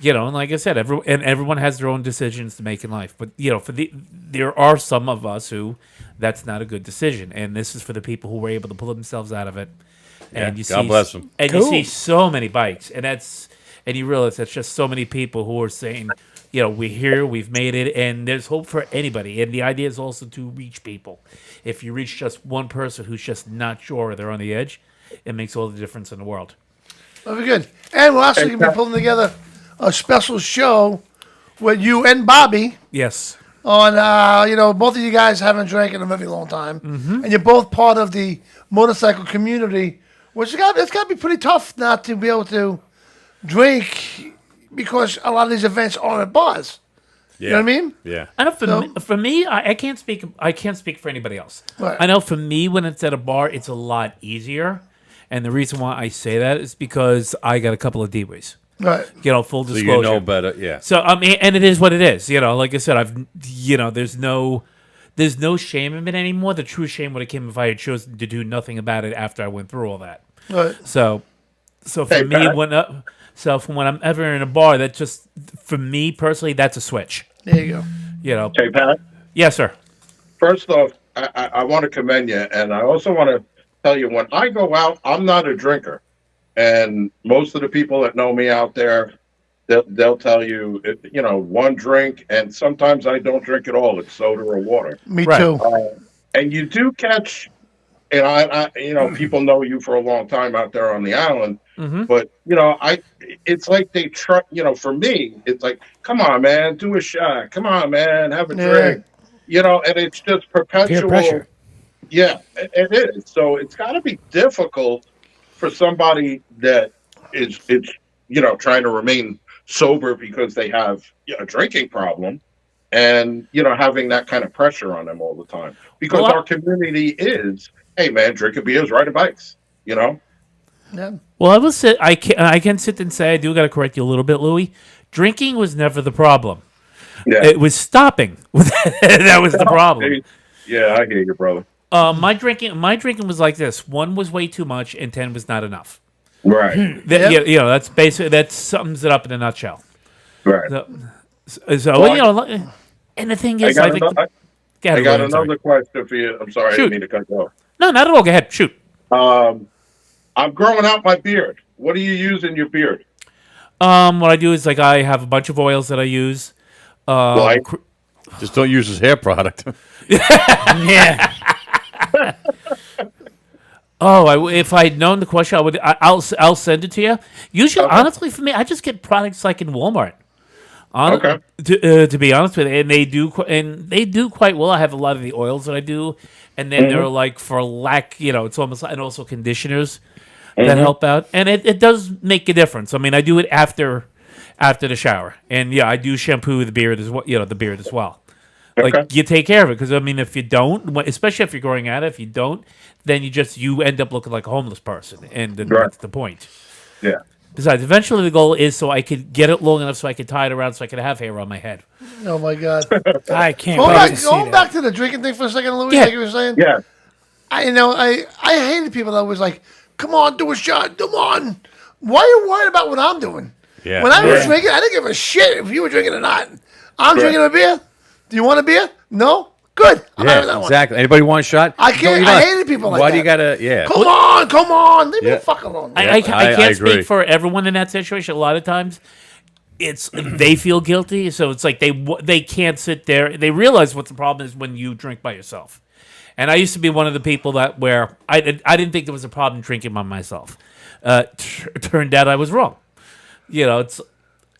And like I said, everyone has their own decisions to make in life. But there are some of us who that's not a good decision, and this is for the people who were able to pull themselves out of it. And God bless them. And you see so many bikes, and that's and you realize that's just so many people who are saying, we're here, we've made it, and there's hope for anybody. And the idea is also to reach people. If you reach just one person who's just not sure, they're on the edge, it makes all the difference in the world. Very good. And we're also going to be pulling together a special show with you and Bobby Yes. on, both of you guys haven't drank in a very long time. And you're both part of the motorcycle community, which it's got to be pretty tough not to be able to drink because a lot of these events are at bars. Yeah. You know what I mean? Yeah. I know for me, I can't speak. I can't speak for anybody else. Right. I know for me, when it's at a bar, it's a lot easier. And the reason why I say that is because I got a couple of DWAs. Right. Full So disclosure. you know better. Yeah. So and it is what it is. Like I said, there's no shame in it anymore. The true shame would have came if I had chosen to do nothing about it after I went through all that. Right. So for Hey, me, Pat. when I'm ever in a bar, that just for me personally, that's a switch. There you go. Hey, Pat. Yes, sir. First off, I want to commend you, and I also want to tell you when I go out, I'm not a drinker, and most of the people that know me out there, they'll tell you, one drink, and sometimes I don't drink at all. It's soda or water. Me Right. too. And you do catch, and I people know you for a long time out there on the island, but it's like they try. For me, it's like, come on, man, do a shot. Come on, man, have a drink. And it's just perpetual. Peer pressure. Yeah, it is. So it's got to be difficult for somebody that is trying to remain sober because they have a drinking problem, and having that kind of pressure on them all the time. Because Well, our community is, hey man, drinking beers, riding bikes. Yeah. Well, I will say I can sit and say I do got to correct you a little bit, Louis. Drinking was never the problem. Yeah, It was stopping. That was the problem. Yeah, I hear you, brother. My drinking was like this: 1 was way too much, and 10 was not enough. Right, That's basically that sums it up in a nutshell. right. And the thing I is, got, think. another, Go ahead, I got Louis, I'm sorry. another question for you. I'm sorry, I Shoot. didn't mean to cut you off. No, not at all. Go ahead, shoot. I'm growing out my beard. What do you use in your beard? What I do is I have a bunch of oils that I use. Like? Just don't use his hair product. Yeah. If I'd known the question, I'll send it to you. Usually, honestly, for me, I just get products like in Walmart. Okay. To be honest with you, and they do quite well. I have a lot of the oils that I do, and then they're for lack, it's almost and also conditioners that help out, and it does make a difference. I mean, I do it after the shower, and I do shampoo the beard as well. The beard as well. Okay. You take care of it because I mean, if you don't, especially if you're growing out, if you don't, then you end up looking like a homeless person, and then that's the point. Yeah. Besides, eventually the goal is so I could get it long enough so I could tie it around so I could have hair on my head. Oh my God. I can't Going wait back, to see going that. back to the drinking thing for a second, Louis, Yeah. like you were saying. Yeah. I hated people that was like, "Come on, do a shot, come on." Why are you worried about what I'm doing? Yeah. When I was drinking, I didn't give a shit if you were drinking or not. I'm drinking a beer. Do you want a beer? No. Good. I'm having that Yeah, one. exactly. Anybody want a shot? I can't. You're I not- hated people like Why that. do you gotta? Yeah. Come on. Leave me Yeah. the fuck alone. I I can't agree. speak for everyone in that situation. A lot of times, it's they feel guilty, so it's like they can't sit there. They realize what the problem is when you drink by yourself. And I used to be one of the people that where I didn't think there was a problem drinking by myself. Turned out I was wrong.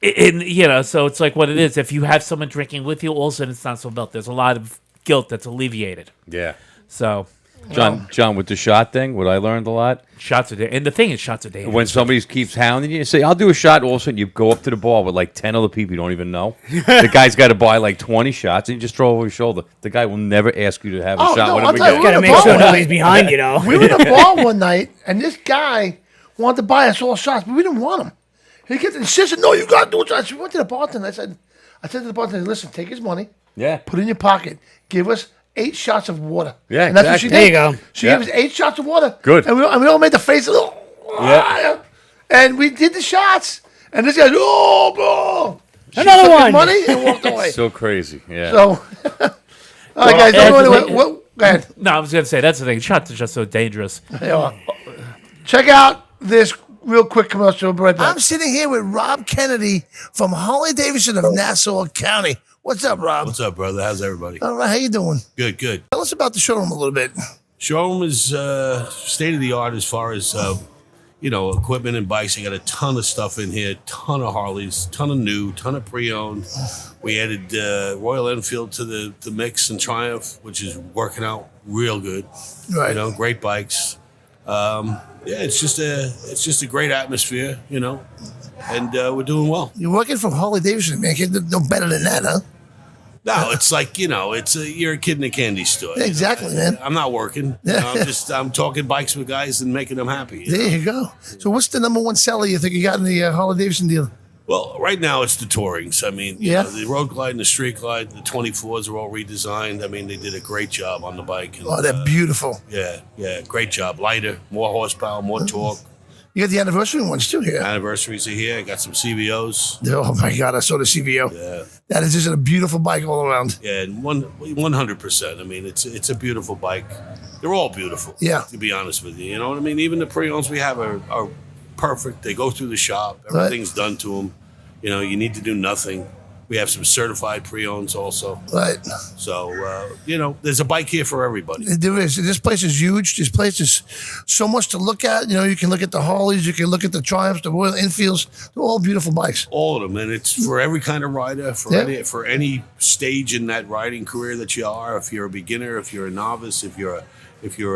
So it's like what it is. If you have someone drinking with you, all of a sudden it's not so bad. There's a lot of guilt that's alleviated. Yeah. So John, with the shot thing, what I learned a lot, shots a day, and the thing is, shots a day. when somebody keeps hounding you, say, I'll do a shot, all of a sudden you go up to the bar with like 10 other people you don't even know. The guy's got to buy like 20 shots, and you just throw over his shoulder. The guy will never ask you to have a Oh, shot. no, whatever I'll you tell you get. what, Gotta make Ball sure one nobody's behind you, know. We were in a bar one night, and this guy wanted to buy us all shots, but we didn't want him. He kept insisting, "No, you gotta do it." So we went to the bartender. I said to the bartender, "Listen, take his money, Yeah. put it in your pocket, give us 8 shots of water." Yeah, and that's what she exactly. did. There you go. She Yeah. gave us 8 shots of water. Good. And we all made the face. Yeah. And we did the shots, and this guy, "Oh, bro." She Another took his one. money and walked away. So crazy. Yeah. So, all right, guys, Ed, go ahead. No, I was gonna say that's the thing. Shots are just so dangerous. Yeah. Check out this real quick commercial. We'll be right back. I'm sitting here with Rob Kennedy from Harley Davidson of Nassau County. What's up, Rob? What's up, brother? How's everybody? All right, how you doing? Good, good. Tell us about the showroom a little bit. Showroom is state of the art as far as equipment and bikes. You got a ton of stuff in here, ton of Harleys, ton of new, ton of pre-owned. We added Royal Enfield to the mix and Triumph, which is working out real good. Right. Great bikes. It's just a great atmosphere, and we're doing well. You're working from Harley Davidson, man. Can't no better than that, huh? No, it's like you're a kid in a candy store. Yeah, exactly, man. I'm not working. I'm talking bikes with guys and making them happy. There you go. So, what's the number one seller you think you got in the Harley Davidson deal? Well, right now it's the Tourings. I mean, Yeah. the Road Glide and the Street Glide, the 24s are all redesigned. I mean, they did a great job on the bike. And, Oh, they're beautiful. Yeah, great job. Lighter, more horsepower, more torque. You got the anniversary ones too here. Anniversaries are here. I got some CVOs. Oh my God, I saw the CVO. Yeah. That is just a beautiful bike all around. Yeah, and 100%. I mean, it's a beautiful bike. They're all beautiful. Yeah. To be honest with you, you know what I mean. Even the pre-owns we have are perfect. They go through the shop. Everything's done to them. You need to do nothing. We have some certified pre-owns also. Right. So there's a bike here for everybody. There is. This place is huge. This place is so much to look at. You can look at the Harleys, you can look at the Triumphs, the Royal Enfields. They're all beautiful bikes. All of them, and it's for every kind of rider, for any stage in that riding career that you are. If you're a beginner, if you're a novice, if you're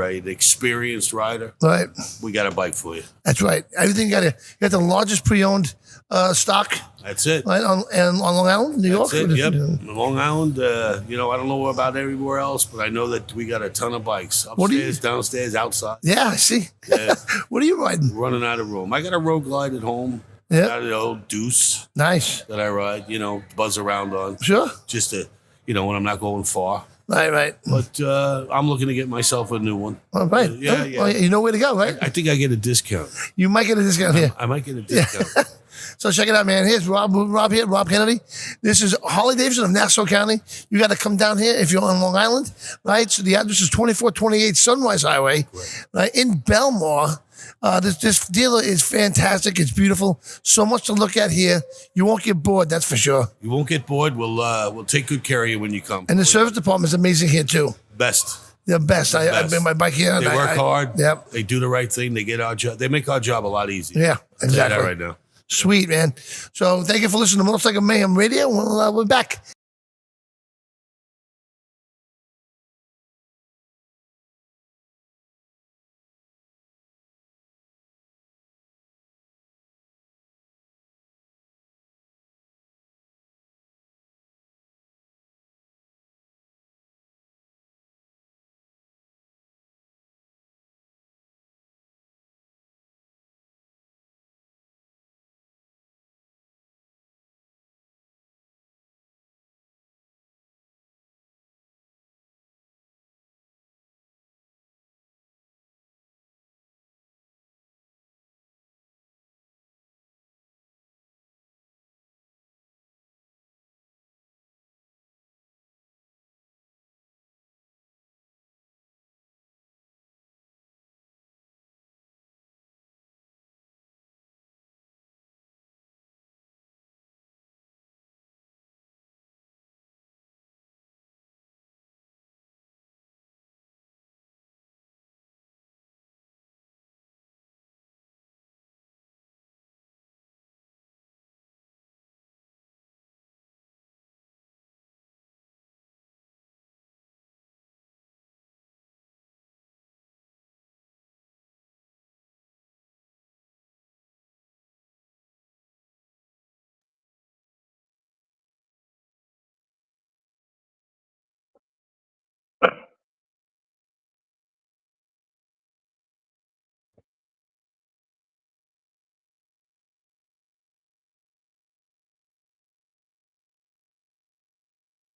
an experienced rider, Right. we got a bike for you. That's right. Everything you got the largest pre-owned stock. That's it. Right on Long Island, New York. That's it. Yep. Long Island. I don't know about everywhere else, but I know that we got a ton of bikes upstairs, downstairs, outside. Yeah, I see. Yeah. What are you riding? Running out of room. I got a Road Glide at home. Yeah. Got an old Deuce. Nice. That I ride. Buzz around on. Sure. Just to, when I'm not going far. Right. But I'm looking to get myself a new one. All right. Yeah. Well, you know where to go, right? I think I get a discount. You might get a discount here. I might get a discount. So check it out, man. Here's Rob here, Rob Kennedy. This is Harley Davidson of Nassau County. You got to come down here if you're on Long Island, right? So the address is 2428 Sunrise Highway, right, in Belmore. This dealer is fantastic. It's beautiful. So much to look at here. You won't get bored, that's for sure. You won't get bored. We'll take good care of you when you come. And the service department is amazing here too. Best. The best. I've been my bike here. They work hard. Yep. They do the right thing. They get our job. They make our job a lot easier. Yeah, I'll tell you exactly. that right now. Sweet, man. So thank you for listening to Motorcycle Mayhem Radio. We'll be back.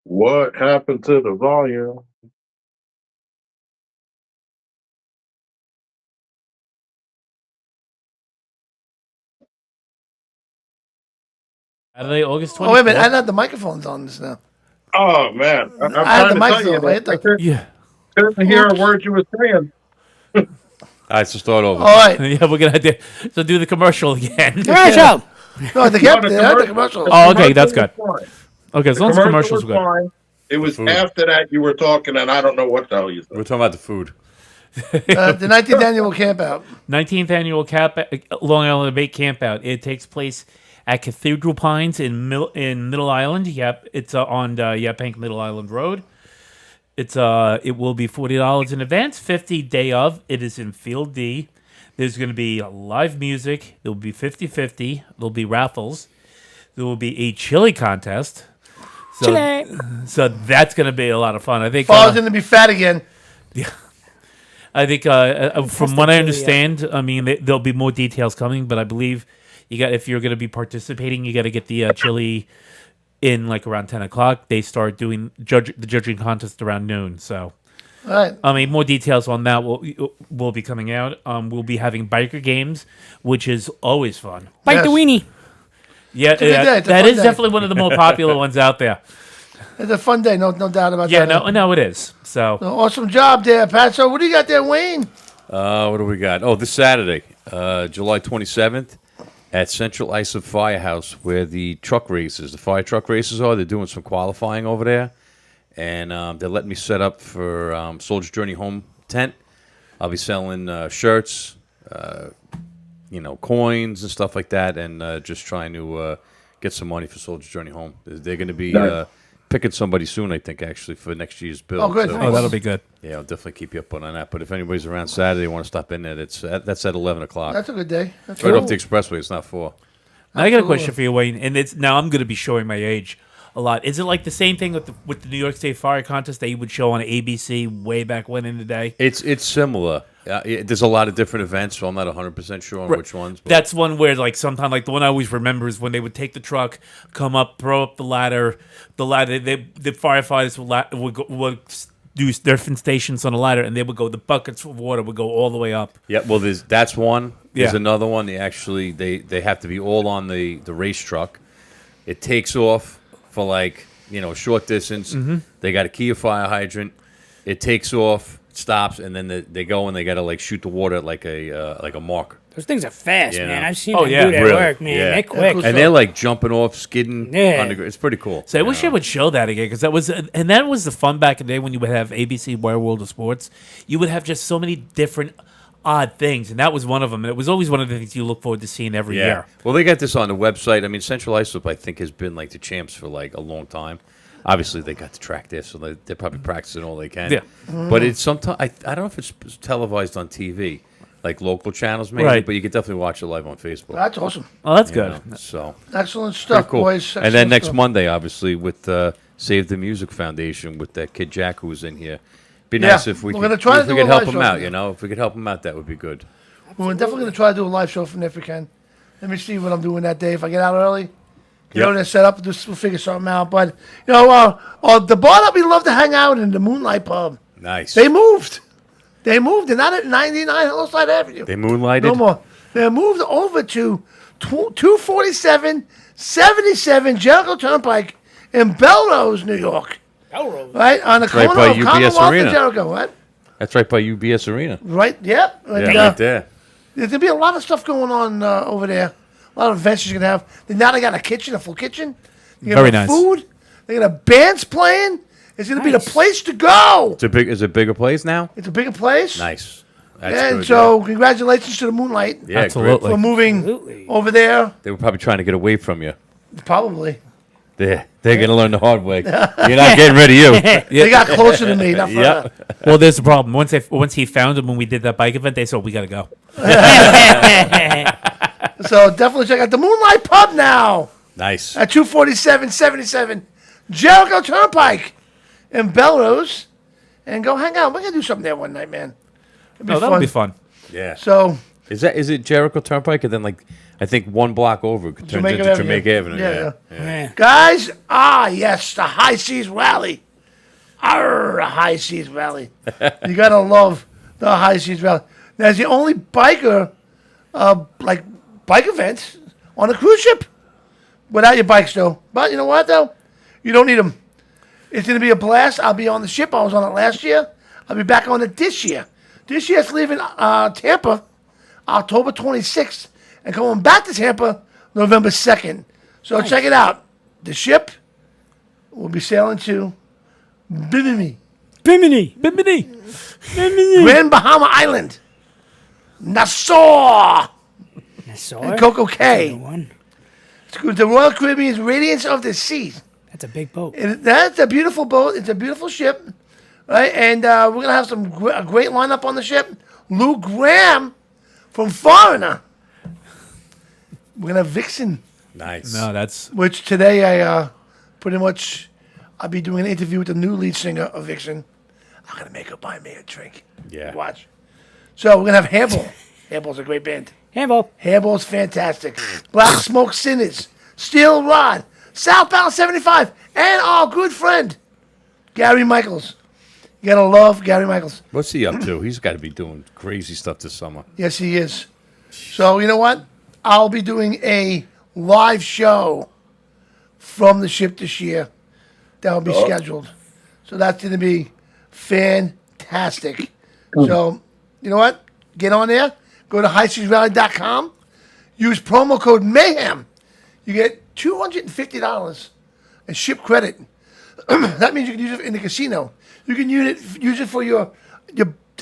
What happened to the volume? Saturday, August 24th. Oh, wait a minute. I had the microphones on this now. Oh man, I'm I had the trying to tell you microphone. I hit that I the- couldn't hear a word you were saying. All right, so start over. All right. Yeah, we're gonna do the commercial again. Commercial. No, they kept the commercial. Oh, okay, that's good. Commercial was fine. Okay, as long as The commercials commercial are was good. fine. It was food. after that you were talking, and I don't know what the hell you said. We're talking about the food. The 19th annual campout. 19th annual Long Island Bay Campout. It takes place at Cathedral Pines in Middle Island. Yep, it's on Yaphank Middle Island Road. It will be $40 in advance, $50 day of. It is in Field D. There's going to be live music. There will be 50-50. There'll be raffles. There will be a chili contest. So that's going to be a lot of fun. I think. Paul's going to be fat again. I think from what I understand, I mean there'll be more details coming, but I believe if you're going to be participating, you got to get the chili in like around 10 o'clock. They start doing the judging contest around noon. So, All right. I mean, more details on that will be coming out. We'll be having biker games, which is always fun. Bite the weenie. Yeah, It's a good day. It's a that fun is day. definitely one of the more popular ones out there. It's a fun day, no doubt about Yeah, that. no, it is. So Awesome job there, Pat. So what do you got there, Wayne? What do we got? Oh, this Saturday, July 27th, at Central Islip Firehouse, where the fire truck races are. They're doing some qualifying over there, and they're letting me set up for Soldier Journey Home tent. I'll be selling shirts, coins and stuff like that, and just trying to get some money for Soldier Journey Home. They're going to be picking somebody soon, I think, actually, for next year's bill. Oh, good. So, that'll be good. yeah, I'll definitely keep you up on that. But if anybody's around Saturday, want to stop in there, that's at 11 o'clock. That's a good day. That's Right cool. off the expressway. It's not 4. I got a question for you, Wayne, and now I'm going to be showing my age a lot. Is it like the same thing with the New York State Fire Contest that you would show on ABC way back when in the day? It's similar. There's a lot of different events, so I'm not 100% sure on which ones. But That's one where like sometimes like the one I always remember is when they would take the truck, come up, throw up the ladder. The firefighters would do different stations on the ladder, and they would go. The buckets of water would go all the way up. yeah, well, that's one. There's Yeah. another one. They have to be all on the race truck. It takes off for short distance. Mm-hmm. They got a key a fire hydrant. It takes off, stops, and then they go and they got to shoot the water at like a mark. Those things are fast, Yeah, man. no. I've seen Oh, them yeah. do that Really? work, man. Yeah. They're quick. cool. And they're jumping off, skidding. Yeah. It's pretty cool. So I wish they would show that again because that was the fun back in the day when you would have ABC World of Sports. You would have just so many different odd things, and that was one of them. And it was always one of the things you look forward to seeing every year. Well, they got this on the website. I mean, Central Islip, I think, has been the champs for a long time. Obviously, they got the track there, so they're probably practicing all they can. Yeah. But it's sometimes I don't know if it's televised on TV, like local channels maybe, Right. but you can definitely watch it live on Facebook. That's awesome. Oh, that's you good. know, So Excellent pretty stuff, cool. boys. And then Excellent next stuff. Monday, obviously, with Save the Music Foundation with that kid Jack who was in here. Be Yeah, nice if we we're could, gonna try to if we do could a help live him show out. for You them. know, if we could help him out, that would be good. We're definitely going to try to do a live show from there if we can. Let me see what I'm doing that day. If I get out early, get over there, set up, we'll figure something out. But, the bar that we love to hang out in, the Moonlight Pub, Nice. they moved. They're not at 99 Hillside Avenue. They moonlighted. No more. They moved over to 247 77 Jericho Turnpike in Belrose, New York. Belrose. Right? On the right corner by of UBS Commonwealth Arena. and Jericho. What? That's right by UBS Arena. Right? Yep. And, Yeah, right there. There'll be a lot of stuff going on over there. A lot of events you're going to have. Now they got a full kitchen. They're Very gonna have nice. food. They got bands playing. It's going to be the place to go. Is it a bigger place now? It's a bigger place. Nice. That's And good, so, congratulations to the Moonlight yeah, Absolutely. for moving Absolutely. over there. They were probably trying to get away from you. Probably. They're going to learn the hard way. You're not getting rid of you. They got closer to me. Not further. Yep. Well, there's the problem. Once he found him when we did that bike event, they said we got to go. So definitely check out the Moonlight Pub now Nice. at 247-77 Jericho Turnpike in Belrose, and go hang out. We're gonna do something there one night, man. It'd be Oh, that'll be fun. Yeah. So Is it Jericho Turnpike and then I think one block over it turns Jamaica into Avenue. Jamaica Avenue. Yeah, Yeah. guys, yes, the High Seas Rally. The High Seas Rally. You gotta love the High Seas Rally. That's the only bike event on a cruise ship without your bikes, though. But you know what, though? You don't need them. It's gonna be a blast. I'll be on the ship. I was on it last year. I'll be back on it this year. This year it's leaving Tampa October 26th and going back to Tampa November 2nd. So check it out. The ship will be sailing to Bimini, Bimini. Grand Bahama Island, Nassau, and Coco Cay. It's the Royal Caribbean's Radiance of the Seas. That's a big boat. That's a beautiful boat. It's a beautiful ship, right? And we're gonna have a great lineup on the ship. Lou Graham from Foreigner. We're gonna have Vixen, Nice. No, that's which today I pretty much I'll be doing an interview with the new lead singer of Vixen. I'm gonna make her buy me a drink. Yeah. Watch. So we're gonna have Hairball. Hairball's a great band. Handball. Hairball's fantastic. Black Smoke Sinners, Steel Rod, Southbound 75, and our good friend Gary Michaels. You gotta love Gary Michaels. What's he up to? He's got to be doing crazy stuff this summer. Yes, he is. So you know what? I'll be doing a live show from the ship this year. That will be scheduled. So that's going to be fantastic. So you know what? Get on there. Go to highseasrally.com. Use promo code MAYHEM. You get $250 in ship credit. That means you can use it in the casino. You can use it for your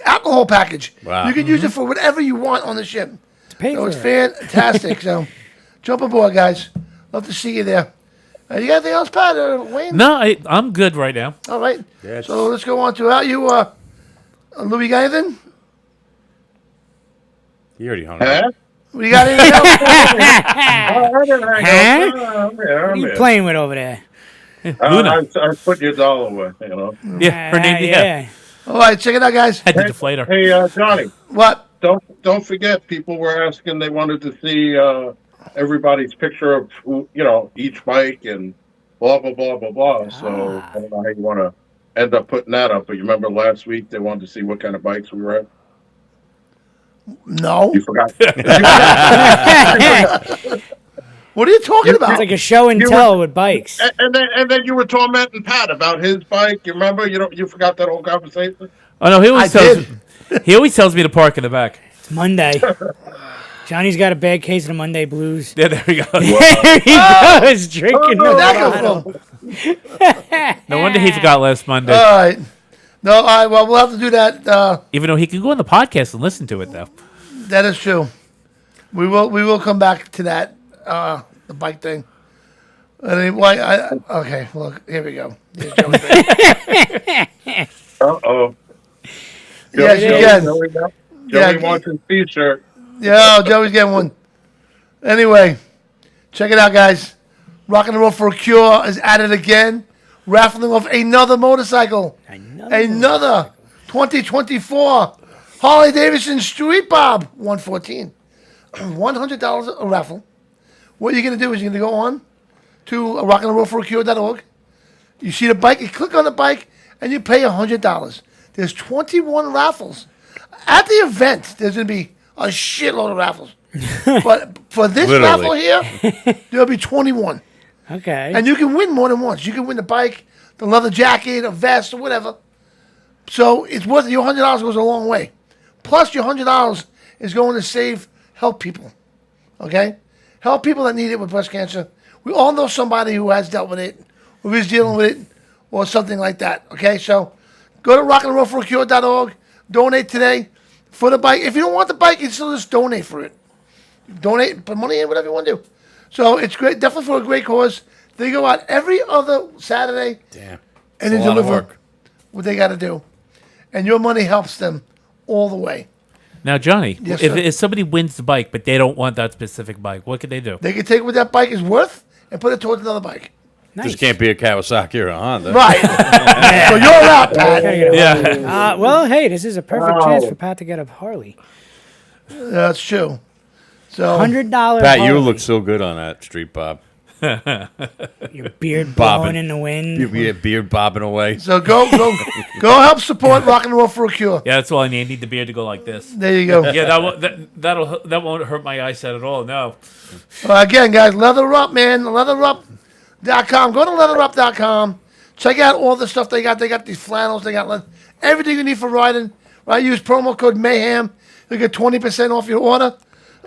alcohol package. Wow. You can use it for whatever you want on the ship. Pay So for it's it. fantastic. So jump aboard, guys. Love to see you there. You got anything else, Pat or Wayne? no. I'm good right now. All right. Yes. So let's go on to you. Louis, got anything? He already hung Huh? up. What you got anything else? What are you playing with over there? Luna. I put your doll away, you know. Yeah, her name. Yeah, All right, check it out, guys. had to deflate her. Hey, Johnny, What? don't forget, people were asking, they wanted to see everybody's picture of each bike and blah blah blah blah blah. So I don't know how you want to end up putting that up. But you remember last week they wanted to see what kind of bikes we were at. No. You forgot. What are you talking about? It's like a show and tell with bikes. and then you were tormenting Pat about his bike. You remember? You forgot that whole conversation. Oh no, he always tells did. he always tells me to park in the back. It's Monday. Johnny's got a bad case of the Monday blues. Yeah, there we go. There he goes, drinking Where'd that the go bottle. from? No wonder he forgot last Monday. All right. No, all right. Well, we'll have to do that. Even though he can go on the podcast and listen to it, though. That is true. We will come back to that. The bike thing. Okay. Look, here we go. Here's Joey's bike. Uh-oh. Yes, you can. Joey wants his t-shirt. Yeah, Joey's getting one. Anyway, check it out, guys. Rock and Roll for a Cure is at it again. Raffling off another motorcycle. Another 2024 Harley Davidson Street Bob 114. $100 a raffle. What you're going to do is you're going to go on to rockandrollforacure.org. You see the bike, you click on the bike, and you pay $100. There's 21 raffles. At the event, there's going to be a shitload of raffles. But for this Literally. raffle here, there'll be 21. Okay. And you can win more than once. You can win the bike, the leather jacket, a vest, or whatever. So it's worth it. Your $100 goes a long way. Plus, your $100 is going to help people. Okay? Help people that need it with breast cancer. We all know somebody who has dealt with it, who is dealing with it, or something like that. Okay? So go to rockandrollforacure.org. Donate today for the bike. If you don't want the bike, you can still just donate for it. Donate, put money in, whatever you want to do. So it's great, definitely for a great cause. They go out every other Saturday. Damn. And It's they a lot of deliver work. what they got to do. And your money helps them all the way. Now, Johnny, Yes, if, sir. if somebody wins the bike, but they don't want that specific bike, what can they do? They can take what that bike is worth and put it towards another bike. Nice. This can't be a Kawasaki or a Honda. Right. So you're out, Pat. Yeah. Well, hey, this is a perfect chance for Pat to get a Harley. That's true. So $100. Pat, Harley. you look so good on that street bob. Your beard Bobbing. blowing in the wind. Your beard bobbing away. So go help support Rock and Roll for a Cure. Yeah, that's all I need. I need the beard to go like this. There you go. Yeah, that won't hurt my eyesight at all. No. Again, guys, Leather Up, man. Leatherup.com. Go to leatherup.com. Check out all the stuff they got. They got these flannels. They got everything you need for riding. right? Use promo code Mayhem. You'll get 20% off your order,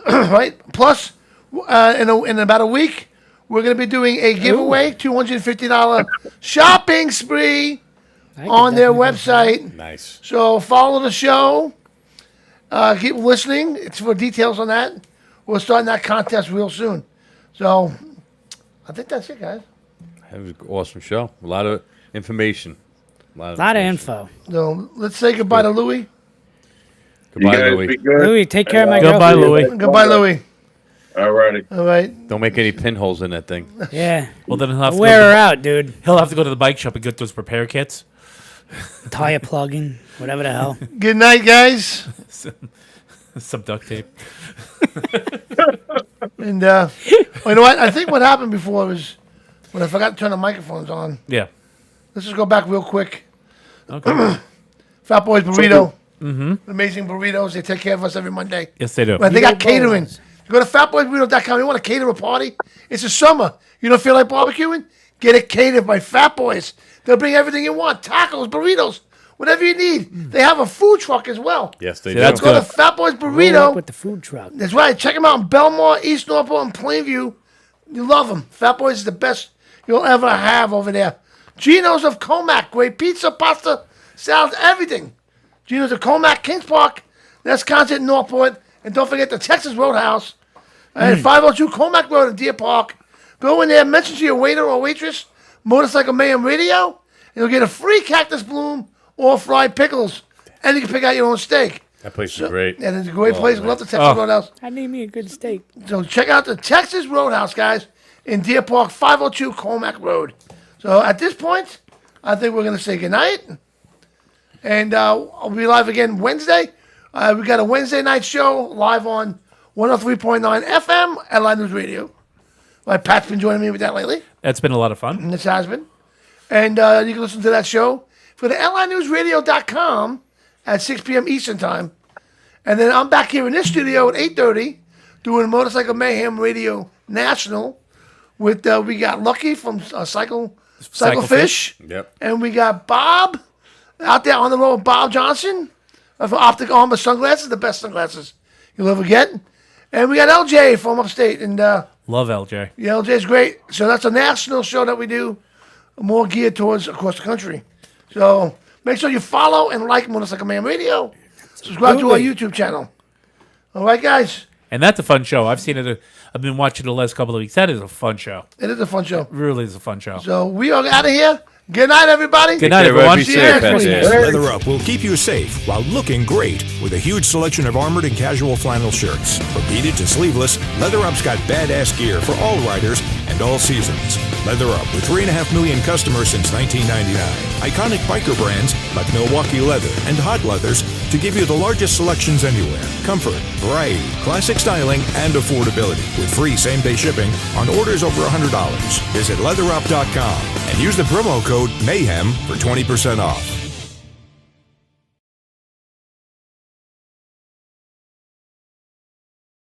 right? Plus, in about a week, we're going to be doing a giveaway, $250 shopping spree on their website. Nice. So follow the show. Keep listening. It's for details on that. We're starting that contest real soon. So I think that's it, guys. That was an awesome show. A lot of information. A lot of info. So let's say goodbye to Louie. Goodbye, You guys Louie. be good. Louie, take care of my Goodbye, girlfriend. Louie. Goodbye, Louie. All righty. All right. Don't make any pinholes in that thing. Yeah. Well, then he'll have to Wear go her to out, dude. he'll have to go to the bike shop and get those repair kits. Tire plugging, whatever the hell. Good night, guys. Some duct tape. And you know what? I think what happened before was when I forgot to turn the microphones on. Yeah. Let's just go back real quick. Okay. Fat Boys Burrito. Amazing burritos. They take care of us every Monday. Yes, they do. But they got catering. You go to fatboysburrito.com. You want to cater a party? It's the summer. You don't feel like barbecuing? Get it catered by Fat Boys. They'll bring everything you want. Tacos, burritos, whatever you need. They have a food truck as well. Yes, they See, do. that's Go to good. Fat Boys Roll up Burrito. with the food truck. That's right. Check them out in Belmore, East Norfolk, and Plainview. You love them. Fat Boys is the best you'll ever have over there. Geno's of Commack. Great pizza, pasta, salads, everything. Geno's of Commack, Kings Park. That's Content in Northport. And don't forget the Texas Roadhouse. And 502 Commack Road in Deer Park. Go in there, mention to your waiter or waitress, Motorcycle Mayhem Radio, and you'll get a free cactus bloom or fried pickles. And you can pick out your own steak. That place is great. And it's a great place. man. Love the Texas Roadhouse. I need me a good steak. So check out the Texas Roadhouse, guys, in Deer Park, 502 Commack Road. So at this point, I think we're going to say goodnight. And I'll be live again Wednesday. We got a Wednesday night show live on 103.9 FM at Line News Radio. Pat's been joining me with that lately. That's been a lot of fun. And this has been. And you can listen to that show for the LINewsRadio.com at 6 p.m. Eastern Time. And then I'm back here in this studio at 8:30 doing Motorcycle Mayhem Radio National with, we got Lucky from Cycle Fish. Yep. And we got Bob out there on the road, Bob Johnson of Optic Armor Sunglasses, the best sunglasses you'll ever get. And we got LJ from upstate. And Love LJ. yeah, LJ's great. So that's a national show that we do, more geared towards across the country. So make sure you follow and like Motorcycle Mayhem Radio. Subscribe to our YouTube channel. All right, guys. And that's a fun show. I've seen it. I've been watching it the last couple of weeks. That is a fun show. It is a fun show. It really is a fun show. So we are out of here. Good night, everybody. Good night, Take care, everyone. Be See you safe, next Pets. week. Leather Up will keep you safe while looking great with a huge selection of armored and casual flannel shirts. From beaded to sleeveless, Leather Up's got badass gear for all riders and all seasons. Leather Up with 3.5 million customers since 1999. Iconic biker brands like Milwaukee Leather and Hot Leathers to give you the largest selections anywhere. Comfort, variety, classic styling, and affordability with free same-day shipping on orders over $100. Visit leatherup.com and use the promo code MAYHEM for 20% off.